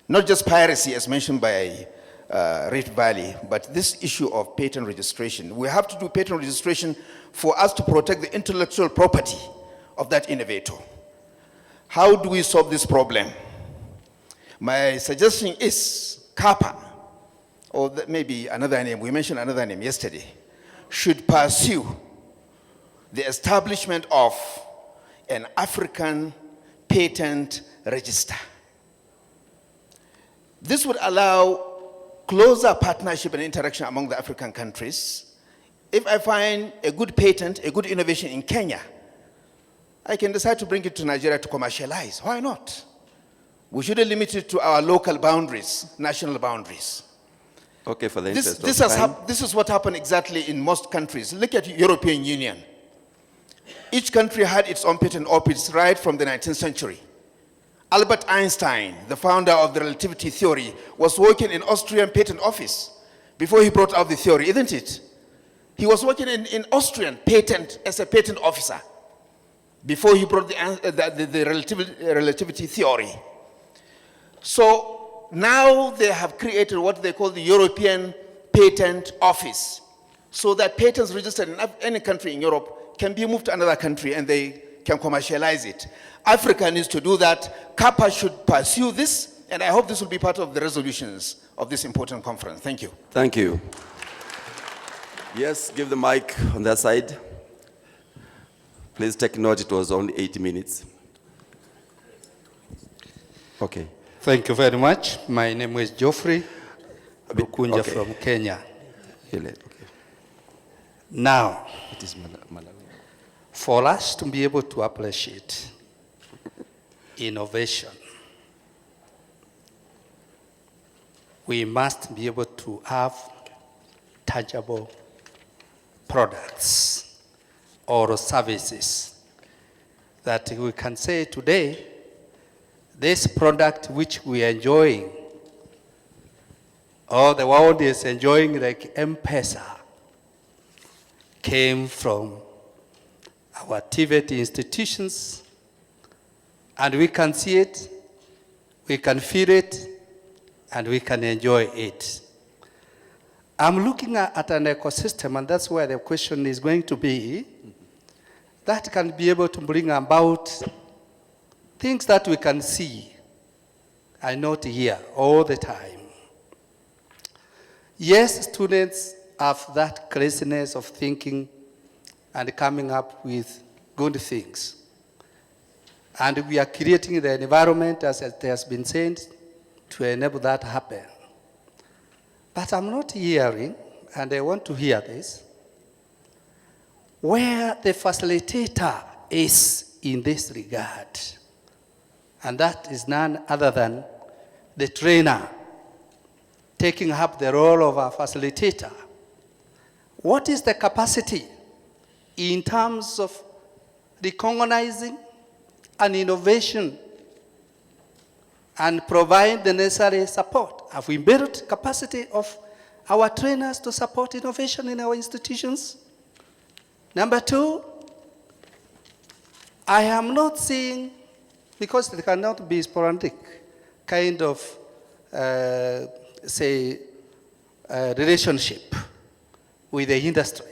Not just piracy, as mentioned by Rift Valley, but this issue of patent registration. We have to do patent registration for us to protect the intellectual property of that innovator. How do we solve this problem? My suggestion is CAPA, or maybe another name, we mentioned another name yesterday, should pursue the establishment of an African patent register. This would allow closer partnership and interaction among the African countries. If I find a good patent, a good innovation in Kenya, I can decide to bring it to Nigeria to commercialize. Why not? We shouldn't limit it to our local boundaries, national boundaries. Okay, for the interest of time. This is what happened exactly in most countries. Look at the European Union. Each country had its own patent office right from the 19th century. Albert Einstein, the founder of the relativity theory, was working in Austrian patent office before he brought out the theory, isn't it? He was working in Austrian patent as a patent officer before he brought the relativity theory. So now they have created what they call the European Patent Office, so that patents registered in any country in Europe can be moved to another country and they can commercialize it. Africa needs to do that. CAPA should pursue this, and I hope this will be part of the resolutions of this important conference. Thank you. Thank you. Yes, give the mic on that side. Please take note, it was only 8 minutes. Okay. Thank you very much. My name is Geoffrey Lukunja okay. from Kenya. Okay. Now, It is Malawi. for us to be able to appreciate innovation, we must be able to have tangible products or services that we can say today, this product which we are enjoying, or the world is enjoying like M-Pesa, came from our TVET institutions, and we can see it, we can feel it, and we can enjoy it. I'm looking at an ecosystem, and that's where the question is going to be, that can be able to bring about things that we can see and not hear all the time. Yes, students have that craziness of thinking and coming up with good things. And we are creating the environment, as it has been said, to enable that to happen. But I'm not hearing, and I want to hear this, where the facilitator is in this regard. And that is none other than the trainer taking up the role of a facilitator. What is the capacity in terms of recognizing an innovation and provide the necessary support? Have we built capacity of our trainers to support innovation in our institutions? Number two, I am not seeing, because it cannot be sporadic, kind of, relationship with the industry.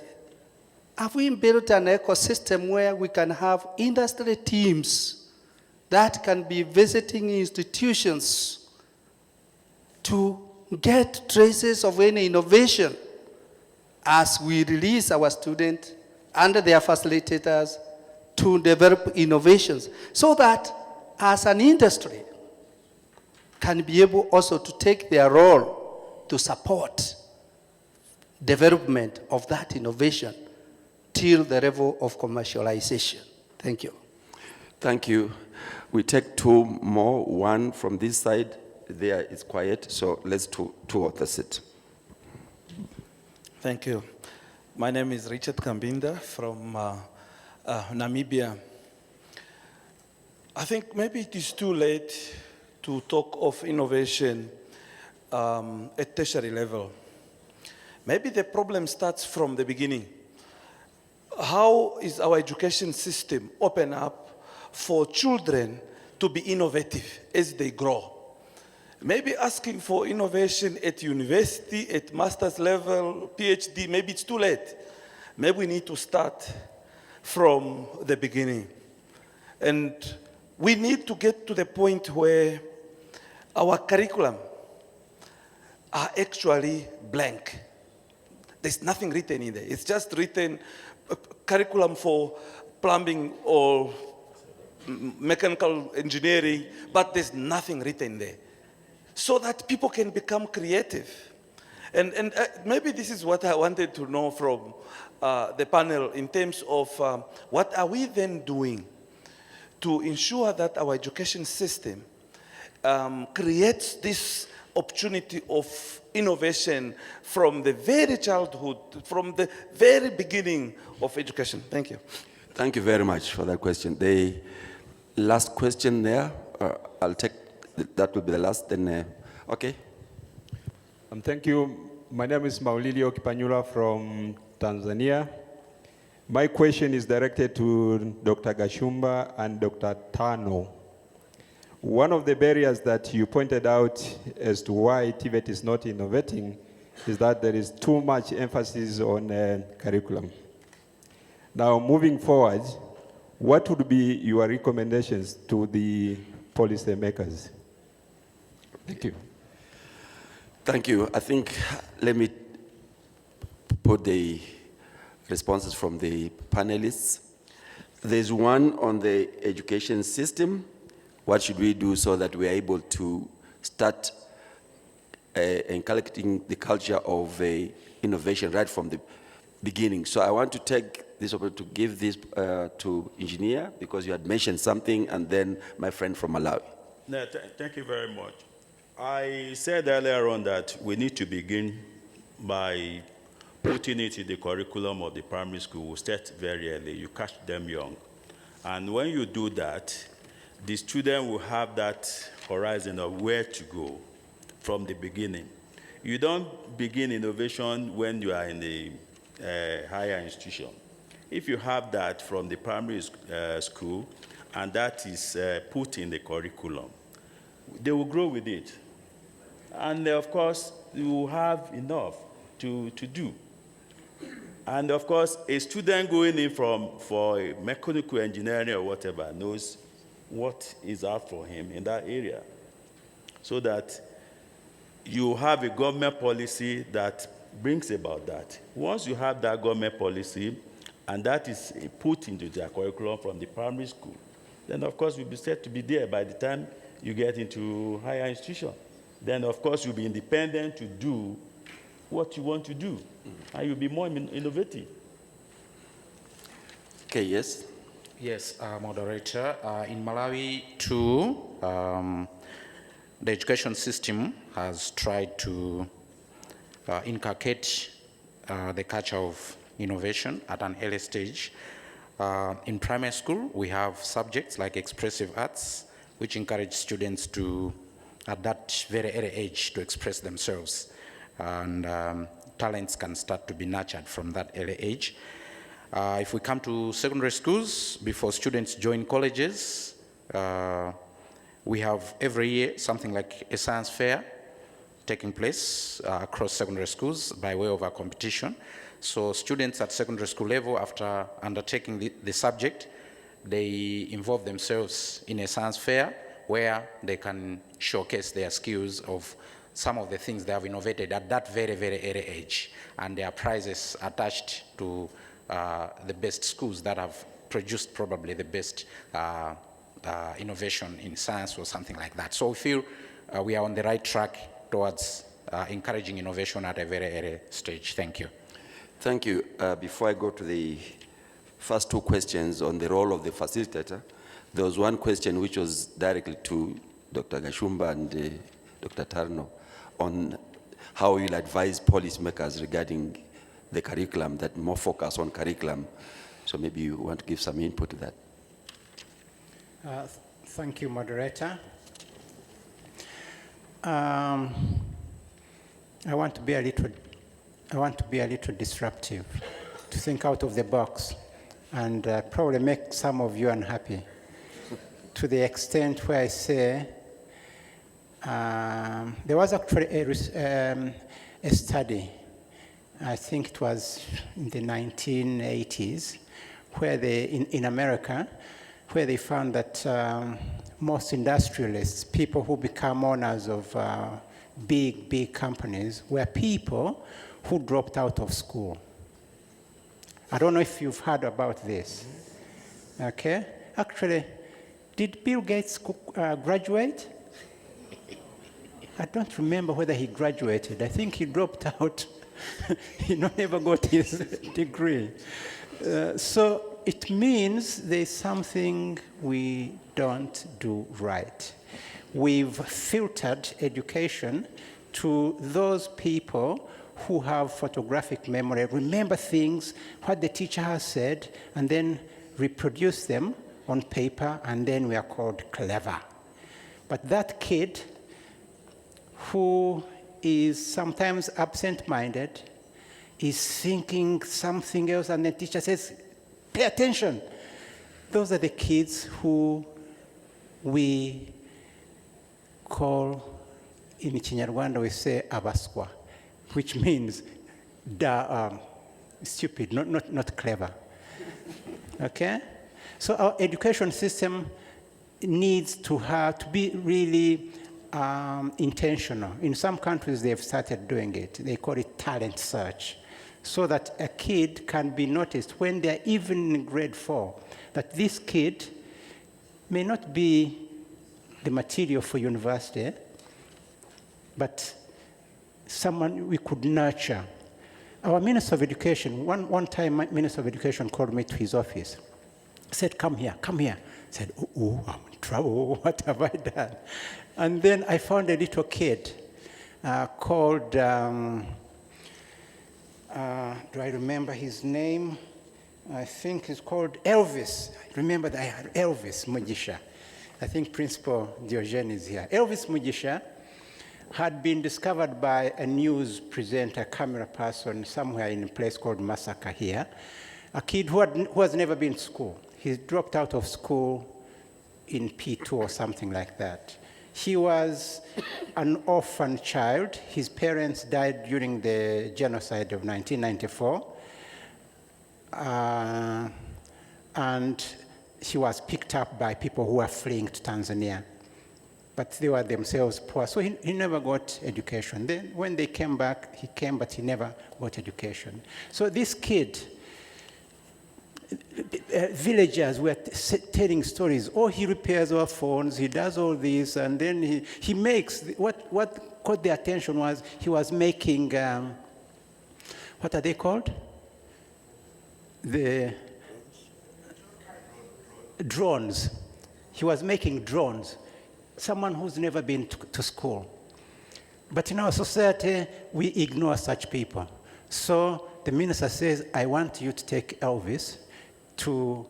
Have we built an ecosystem where we can have industry teams that can be visiting institutions to get traces of any innovation as we release our students and their facilitators to develop innovations, so that as an industry can be able also to take their role to support development of that innovation till the level of commercialization. Thank you. Thank you. We take two more, one from this side. There is quiet, so let's two of the sit. Thank you. My name is Richard Kambinda from Namibia. I think maybe it is too late to talk of innovation at tertiary level. Maybe the problem starts from the beginning. How is our education system open up for children to be innovative as they grow? Maybe asking for innovation at university, at master's level, PhD, maybe it's too late. Maybe we need to start from the beginning. And we need to get to the point where our curriculum are actually blank. There's nothing written in there. It's just written curriculum for plumbing or mechanical engineering, but there's nothing written there. So that people can become creative. And maybe this is what I wanted to know from the panel in terms of what are we then doing to ensure that our education system creates this opportunity of innovation from the very childhood, from the very beginning of education. Thank you. Thank you very much for that question. The last question there, I'll take, that will be the last, then, okay. Thank you. My name is Maulilio Kipanyula from Tanzania. My question is directed to Dr. Gashumba and Dr. Tano. One of the barriers that you pointed out as to why TVET is not innovating is that there is too much emphasis on curriculum. Now, moving forward, what would be your recommendations to the policy makers? Thank you. Thank you. I think, let me put the responses from the panelists. There's one on the education system. What should we do so that we are able to start inculcating the culture of innovation right from the beginning? So I want to take this opportunity to give this to engineer, because you had mentioned something, and then my friend from Malawi. No, thank you very much. I said earlier on that we need to begin by putting it in the curriculum of the primary school. We start very early. You catch them young. And when you do that, the student will have that horizon of where to go from the beginning. You don't begin innovation when you are in the higher institution. If you have that from the primary school, and that is put in the curriculum, they will grow with it. And of course, you will have enough to do. And of course, a student going in for mechanical engineering or whatever knows what is out for him in that area. So that you have a government policy that brings about that. Once you have that government policy, and that is put into the curriculum from the primary school, then of course you'll be set to be there by the time you get into higher institution. Then of course you'll be independent to do what you want to do, and you'll be more innovative. Okay, yes? Yes, moderator. In Malawi, too, the education system has tried to inculcate the culture of innovation at an early stage. In primary school, we have subjects like expressive arts, which encourage students to, at that very early age, to express themselves. And talents can start to be nurtured from that early age. If we come to secondary schools, before students join colleges, we have every year something like a science fair taking place across secondary schools by way of a competition. So students at secondary school level, after undertaking the subject, they involve themselves in a science fair where they can showcase their skills of some of the things they have innovated at that very, very early age. And there are prizes attached to the best schools that have produced probably the best innovation in science or something like that. So we feel we are on the right track towards encouraging innovation at a very early stage. Thank you. Thank you. Before I go to the first two questions on the role of the facilitator, there was one question which was directly to Dr. Gashumba and Dr. Tarno on how you'll advise policymakers regarding the curriculum, that more focus on curriculum. So maybe you want to give some input to that. Thank you, moderator. I want to be a little disruptive, to think out of the box, and probably make some of you unhappy, to the extent where I say there was actually a study, I think it was in the 1980s, where in America, where they found that most industrialists, people who become owners of big companies, were people who dropped out of school. I don't know if you've heard about this. Okay? Actually, did Bill Gates graduate? I don't remember whether he graduated. I think he dropped out. He never got his degree. So it means there's something we don't do right. We've filtered education to those people who have photographic memory, remember things, what the teacher has said, and then reproduce them on paper, and then we are called clever. But that kid who is sometimes absent-minded is thinking something else, and the teacher says, pay attention. Those are the kids who we call, in Kinyarwanda we say abaswa, which means stupid, not clever. Okay? So our education system needs to be really intentional. In some countries, they've started doing it. They call it talent search. so that a kid can be noticed when they're even in grade 4, that this kid may not be the material for university, but someone we could nurture. Our Minister of Education, one time my Minister of Education called me to his office. He said, come here. I said, oh, I'm in trouble, what have I done? And then I found a little kid called, do I remember his name? I think he's called Elvis. Remember that I had Elvis Mugisha. I think Principal Diogen is here. Elvis Mugisha had been discovered by a news presenter, camera person, somewhere in a place called Masaka here. A kid who has never been to school. He dropped out of school in P2 or something like that. He was an orphan child. His parents died during the genocide of 1994. And he was picked up by people who were fleeing to Tanzania. But they were themselves poor, so he never got education. Then when they came back, he came, but he never got education. So this kid, villagers were telling stories. Oh, he repairs our phones, he does all this, and then he makes, what caught their attention was he was making, what are they called? The drones. He was making drones. Someone who's never been to school. But in our society, we ignore such people. So the minister says, I want you to take Elvis to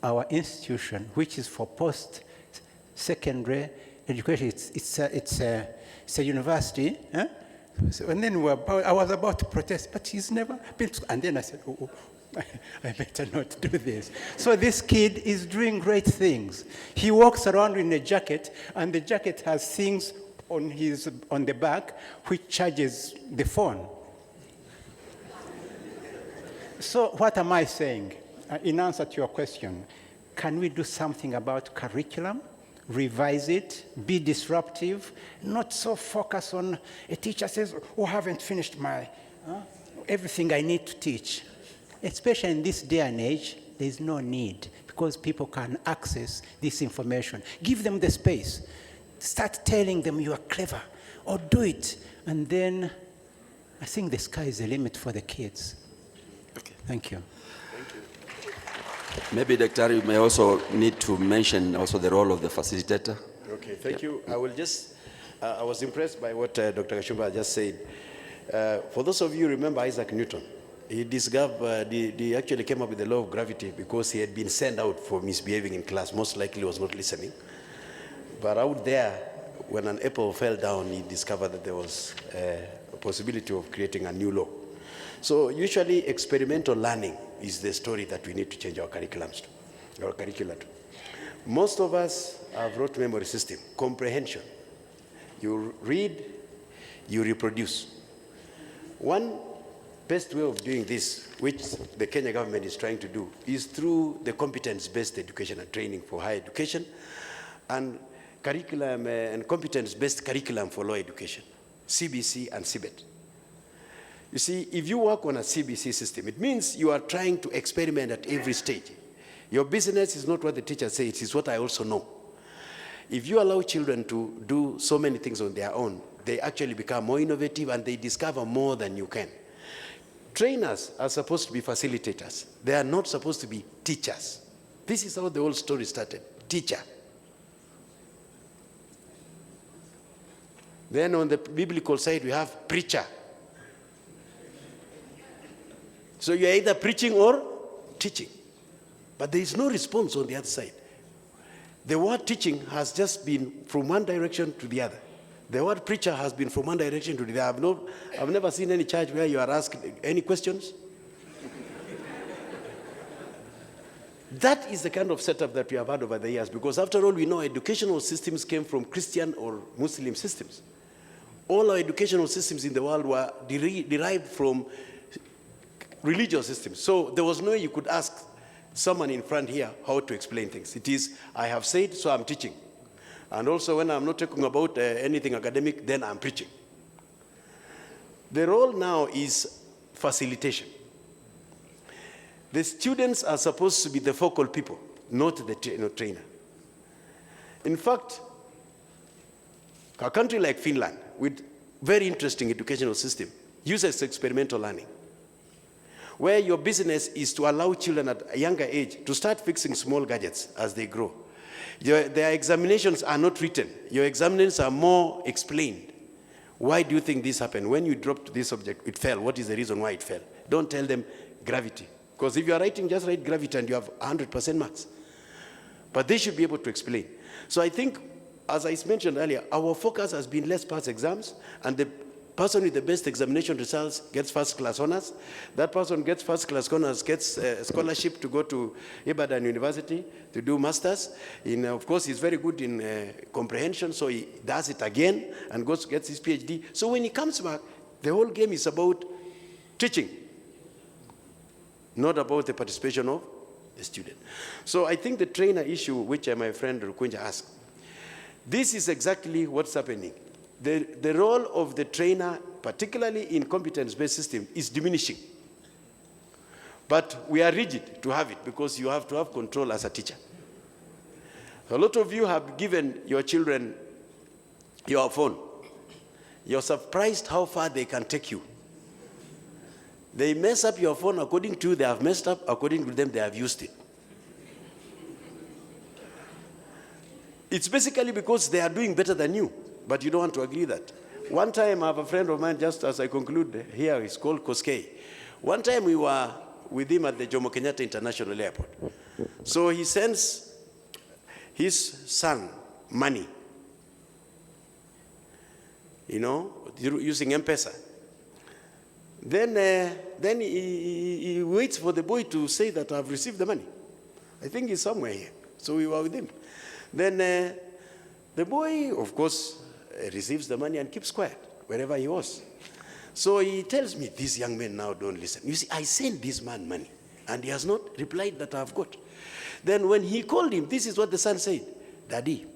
our institution, which is for post-secondary education. It's a university. Huh? So, and then I was about to protest, but he's never been to school. And then I said, oh, I better not do this. So this kid is doing great things. He walks around in a jacket, and the jacket has things on the back which charges the phone. So what am I saying? In answer to your question, can we do something about curriculum? Revise it, be disruptive, not so focus on a teacher says, oh, I haven't finished everything I need to teach. Especially in this day and age, there's no need because people can access this information. Give them the space. Start telling them you are clever or do it. And then I think the sky is the limit for the kids. Okay. Thank you. Maybe, Dr. you may also need to mention also the role of the facilitator. Okay, thank you. I will just, I was impressed by what Dr. Kashumba just said. For those of you who remember Isaac Newton, he discovered, he actually came up with the law of gravity because he had been sent out for misbehaving in class. Most likely was not listening. But out there, when an apple fell down, he discovered that there was a possibility of creating a new law. So usually experimental learning is the story that we need to change our curriculums to, our curricula to. Most of us have rote memory system, comprehension. You read, you reproduce. One best way of doing this, which the Kenya government is trying to do, is through the competence-based education and training for higher education and curriculum and competence-based curriculum for lower education, CBC and CBET. You see, if you work on a CBC system, it means you are trying to experiment at every stage. Your business is not what the teacher says, it is what I also know. If you allow children to do so many things on their own, they actually become more innovative and they discover more than you can. Trainers are supposed to be facilitators. They are not supposed to be teachers. This is how the whole story started, teacher. Then on the biblical side, we have preacher. So you're either preaching or teaching. But there is no response on the other side. The word teaching has just been from one direction to the other. The word preacher has been from one direction to the other. I've never seen any church where you are asked any questions. That is the kind of setup that we have had over the years, because after all, we know educational systems came from Christian or Muslim systems. All our educational systems in the world were derived from religious systems. So there was no way you could ask someone in front here how to explain things. It is, I have said, so I'm teaching. And also when I'm not talking about anything academic, then I'm preaching. The role now is facilitation. The students are supposed to be the focal people, not the trainer. In fact, a country like Finland, with very interesting educational system, uses experimental learning, where your business is to allow children at a younger age to start fixing small gadgets as they grow. Their examinations are not written. Your examinations are more explained. Why do you think this happened? When you dropped this object, it fell. What is the reason why it fell? Don't tell them gravity. Because if you are writing, just write gravity and you have 100% marks. But they should be able to explain. So I think, as I mentioned earlier, our focus has been let's pass exams, and the person with the best examination results gets first-class honors. That person gets first-class honors, gets a scholarship to go to Ibadan University to do masters. Of course, he's very good in comprehension, so he does it again and gets his PhD. So when he comes back, the whole game is about teaching, not about the participation of the student. So I think the trainer issue, which my friend Rukunja asked, this is exactly what's happening. The role of the trainer, particularly in competence-based system, is diminishing. But we are rigid to have it because you have to have control as a teacher. A lot of you have given your children your phone. You're surprised how far they can take you. They mess up your phone according to you, they have messed up, according to them, they have used it. It's basically because they are doing better than you, but you don't want to agree that. One time, I have a friend of mine, just as I conclude here, he's called Koskei. One time we were with him at the Jomo Kenyatta International Airport. So he sends his son money, using M-Pesa. Then he waits for the boy to say that I've received the money. I think he's somewhere here. So we were with him. Then the boy, of course, receives the money and keeps quiet wherever he was. So he tells me, these young men now don't listen. You see, I sent this man money, and he has not replied that I've got. Then when he called him, this is what the son said. Daddy,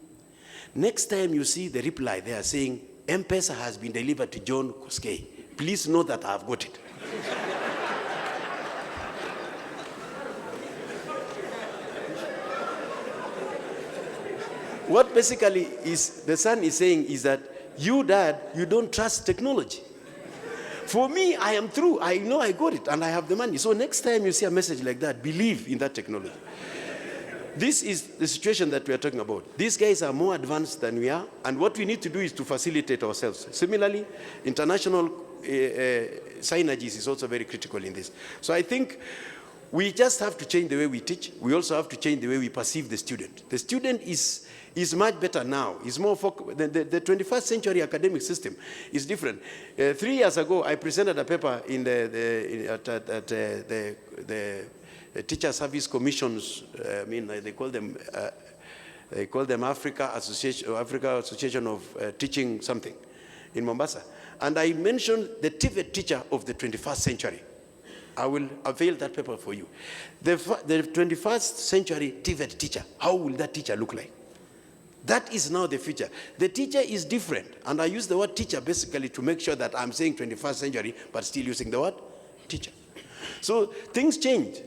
next time you see the reply, they are saying, M-Pesa has been delivered to John Koskei. Please know that I've got it. What basically is the son is saying is that you, dad, you don't trust technology. For me, I am through. I know I got it and I have the money. So next time you see a message like that, believe in that technology. This is the situation that we are talking about. These guys are more advanced than we are, and what we need to do is to facilitate ourselves. Similarly, international synergies is also very critical in this. So I think we just have to change the way we teach. We also have to change the way we perceive the student. The student is much better now. It's more the 21st century academic system is different. 3 years ago, I presented a paper in the Teacher Service Commissions. They call them Africa Association of Teaching something in Mombasa. And I mentioned the TVET teacher of the 21st century. I will avail that paper for you. The 21st century TVET teacher, how will that teacher look like? That is now the future. The teacher is different. And I use the word teacher basically to make sure that I'm saying 21st century, but still using the word teacher. So things change.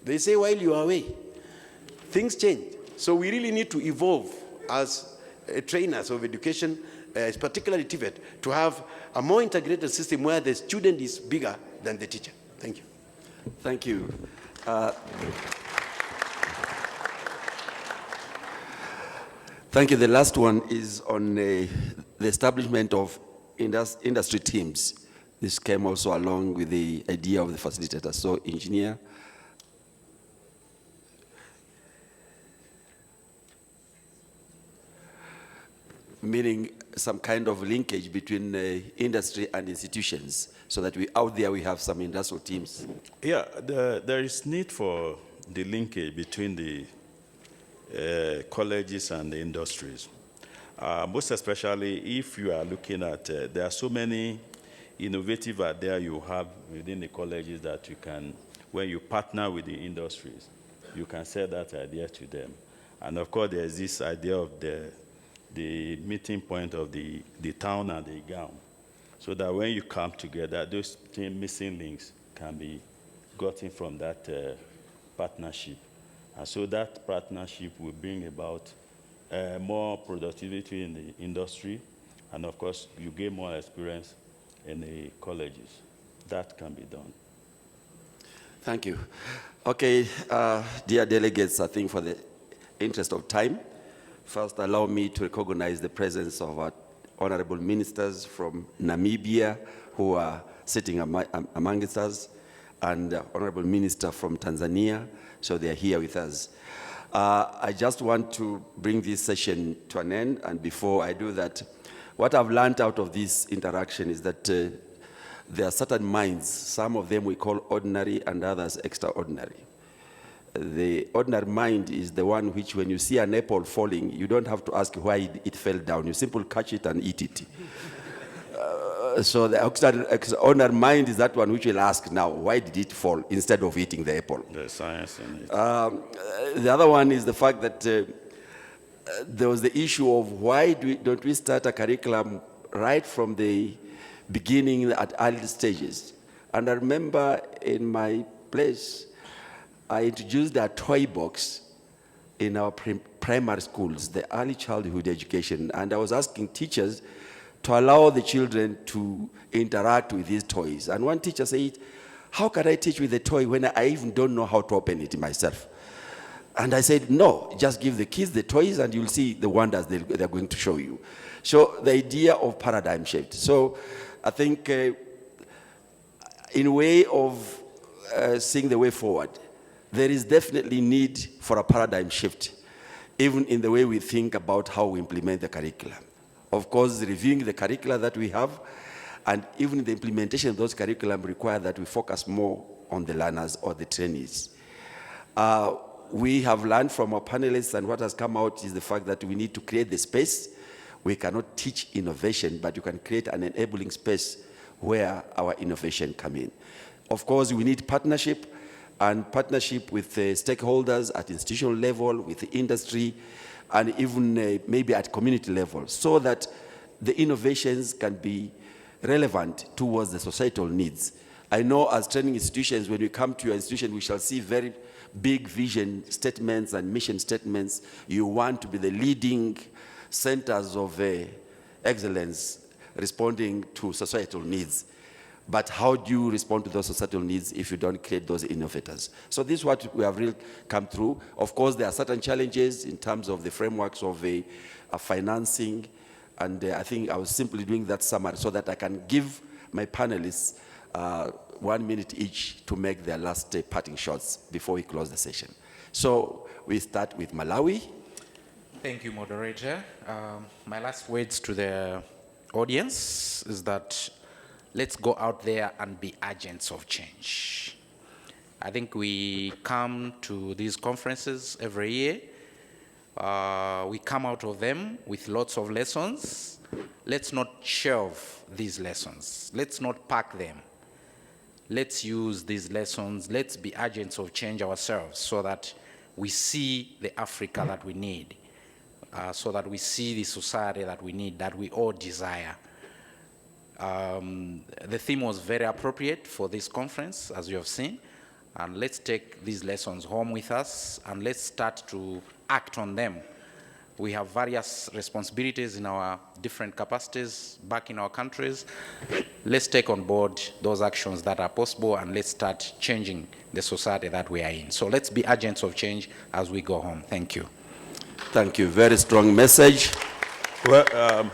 They say while you are away, things change. So we really need to evolve as trainers of education, particularly TVET, to have a more integrated system where the student is bigger than the teacher. Thank you. Thank you. Thank you. The last one is on the establishment of industry teams. This came also along with the idea of the facilitator. So, engineer. Meaning some kind of linkage between industry and institutions, so that out there we have some industrial teams. Yeah, there is need for the linkage between the colleges and the industries. Most especially if you are looking at, there are so many innovative ideas you have within the colleges that you can, when you partner with the industries, you can sell that idea to them. And of course, there's this idea of the meeting point of the town and the gown. so that when you come together, those missing links can be gotten from that partnership. And so that partnership will bring about more productivity in the industry, and of course, you gain more experience in the colleges. That can be done. Thank you. Okay, dear delegates, I think for the interest of time, first allow me to recognize the presence of our honorable ministers from Namibia who are sitting amongst us, and honorable minister from Tanzania, so they are here with us. I just want to bring this session to an end, and before I do that, what I've learned out of this interaction is that there are certain minds, some of them we call ordinary and others extraordinary. The ordinary mind is the one which, when you see an apple falling, you don't have to ask why it fell down. You simply catch it and eat it. So the extraordinary mind is that one which will ask now, why did it fall, instead of eating the apple? The science in it. The other one is the fact that there was the issue of why don't we start a curriculum right from the beginning at early stages. And I remember in my place, I introduced a toy box in our primary schools, the early childhood education, and I was asking teachers to allow the children to interact with these toys. And one teacher said, how can I teach with a toy when I even don't know how to open it myself? And I said, no, just give the kids the toys and you'll see the wonders they're going to show you. So the idea of paradigm shift. So I think in a way of seeing the way forward, there is definitely need for a paradigm shift, even in the way we think about how we implement the curriculum. Of course, reviewing the curricula that we have, and even the implementation of those curriculum require that we focus more on the learners or the trainees. We have learned from our panelists, and what has come out is the fact that we need to create the space. We cannot teach innovation, but you can create an enabling space where our innovation come in. Of course, we need partnership, and partnership with stakeholders at institutional level, with the industry, and even maybe at community level, so that the innovations can be relevant towards the societal needs. I know as training institutions, when we come to your institution, we shall see very big vision statements and mission statements. You want to be the leading centers of excellence responding to societal needs. But how do you respond to those societal needs if you don't create those innovators? So this is what we have really come through. Of course, there are certain challenges in terms of the frameworks of financing, and I think I was simply doing that summary so that I can give my panelists 1 minute each to make their last parting shots before we close the session. So we start with Malawi. Thank you, moderator. My last words to the audience is that let's go out there and be agents of change. I think we come to these conferences every year. We come out of them with lots of lessons. Let's not shelve these lessons. Let's not pack them. Let's use these lessons. Let's be agents of change ourselves so that we see the Africa that we need, so that we see the society that we need, that we all desire. The theme was very appropriate for this conference, as you have seen, and let's take these lessons home with us and let's start to act on them. We have various responsibilities in our different capacities back in our countries. Let's take on board those actions that are possible and let's start changing the society that we are in. So let's be agents of change as we go home. Thank you. Thank you. Very strong message. Well,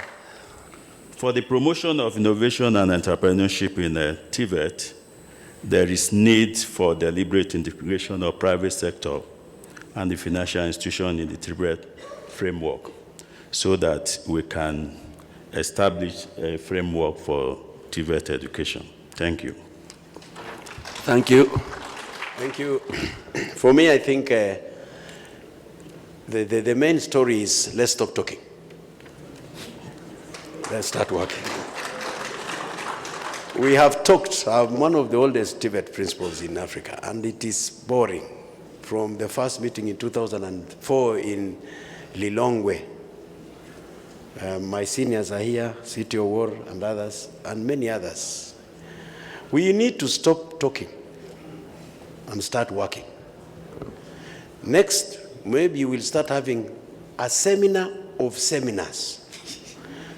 for the promotion of innovation and entrepreneurship in TVET, there is need for deliberate integration of private sector and the financial institution in the TVET framework so that we can establish a framework for TVET education. Thank you. Thank you. Thank you. For me, I think the main story is let's stop talking. Let's start working. We have talked, I'm one of the oldest TVET principals in Africa, and it is boring. From the first meeting in 2004 in Lilongwe, My seniors are here, City of War and others, and many others. We need to stop talking and start working. Next, maybe we'll start having a seminar of seminars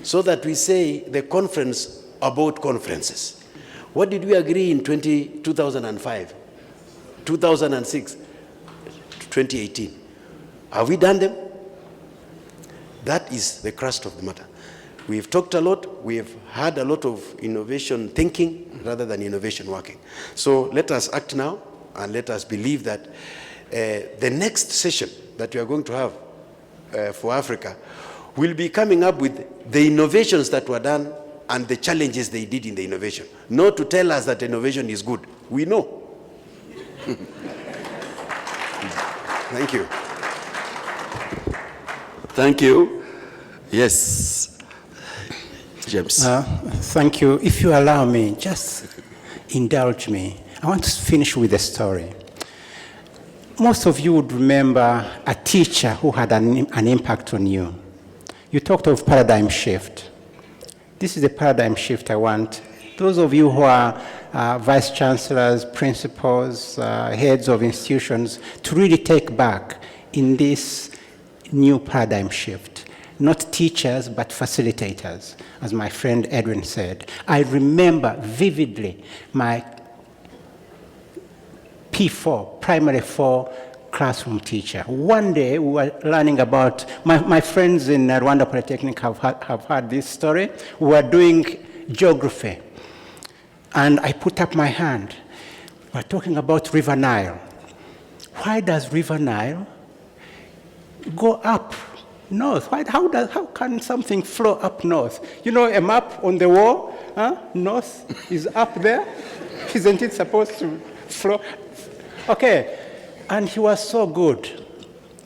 so that we say the conference about conferences. What did we agree in 2005, 2006, 2018? Have we done them? That is the crust of the matter. We've talked a lot, we've had a lot of innovation thinking rather than innovation working. So let us act now, and let us believe that the next session that we are going to have for Africa will be coming up with the innovations that were done and the challenges they did in the innovation. Not to tell us that innovation is good. We know. Thank you. Thank you. Yes, James. Thank you. If you allow me, just indulge me. I want to finish with a story. Most of you would remember a teacher who had an impact on you. You talked of paradigm shift. This is a paradigm shift I want. Those of you who are vice chancellors, principals, heads of institutions, to really take back in this new paradigm shift. Not teachers, but facilitators, as my friend Edwin said. I remember vividly my P4, primary 4 classroom teacher. One day we were learning about, my friends in Rwanda Polytechnic have heard this story. We were doing geography, and I put up my hand. We're talking about River Nile. Why does River Nile go up north? How can something flow up north? You know, a map on the wall, north is up there. Isn't it supposed to flow? Okay, and he was so good.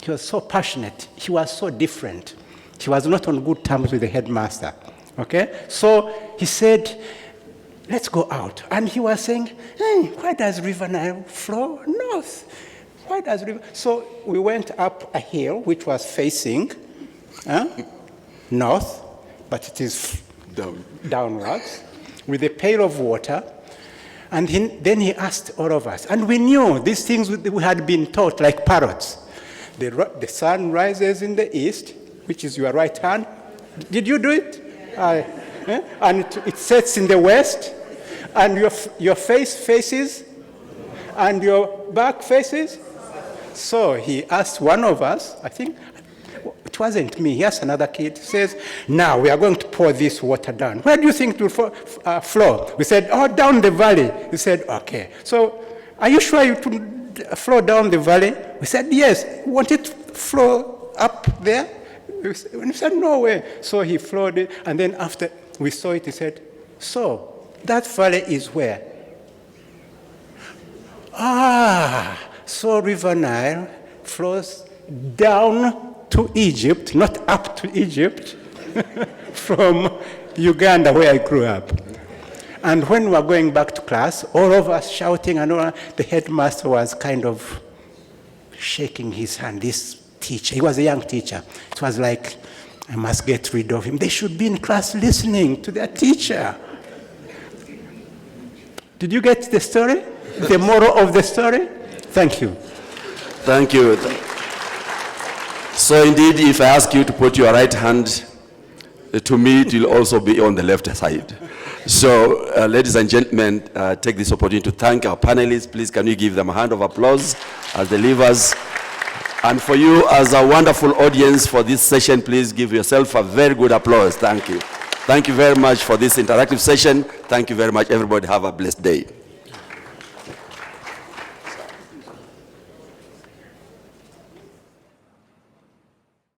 He was so passionate. He was so different. He was not on good terms with the headmaster. Okay, so he said, let's go out. And he was saying, hey, why does River Nile flow north? Why does River? So we went up a hill which was facing north, but it is downwards, with a pail of water. And then he asked all of us, and we knew these things we had been taught like parrots. The sun rises in the east, which is your right hand. Did you do it? And it sets in the west, and your face faces, and your back faces. So he asked one of us, I think it wasn't me, he asked another kid, says, now we are going to pour this water down. Where do you think it will flow? We said, oh, down the valley. He said, okay. So are you sure you to flow down the valley? We said, yes. Want it to flow up there? We said, no way. So he flowed it, and then after we saw it, he said, so that valley is where? So River Nile flows down to Egypt, not up to Egypt, from Uganda, where I grew up. And when we were going back to class, all of us shouting, and the headmaster was kind of shaking his hand. This teacher, he was a young teacher. It was like, I must get rid of him. They should be in class listening to their teacher. Did you get the story? The moral of the story? Thank you. Thank you. So indeed, if I ask you to put your right hand to me, it will also be on the left side. So ladies and gentlemen, take this opportunity to thank our panelists. Please, can you give them a hand of applause as they leave us? And for you as a wonderful audience for this session, please give yourself a very good applause. Thank you. Thank you very much for this interactive session. Thank you very much, everybody. Have a blessed day.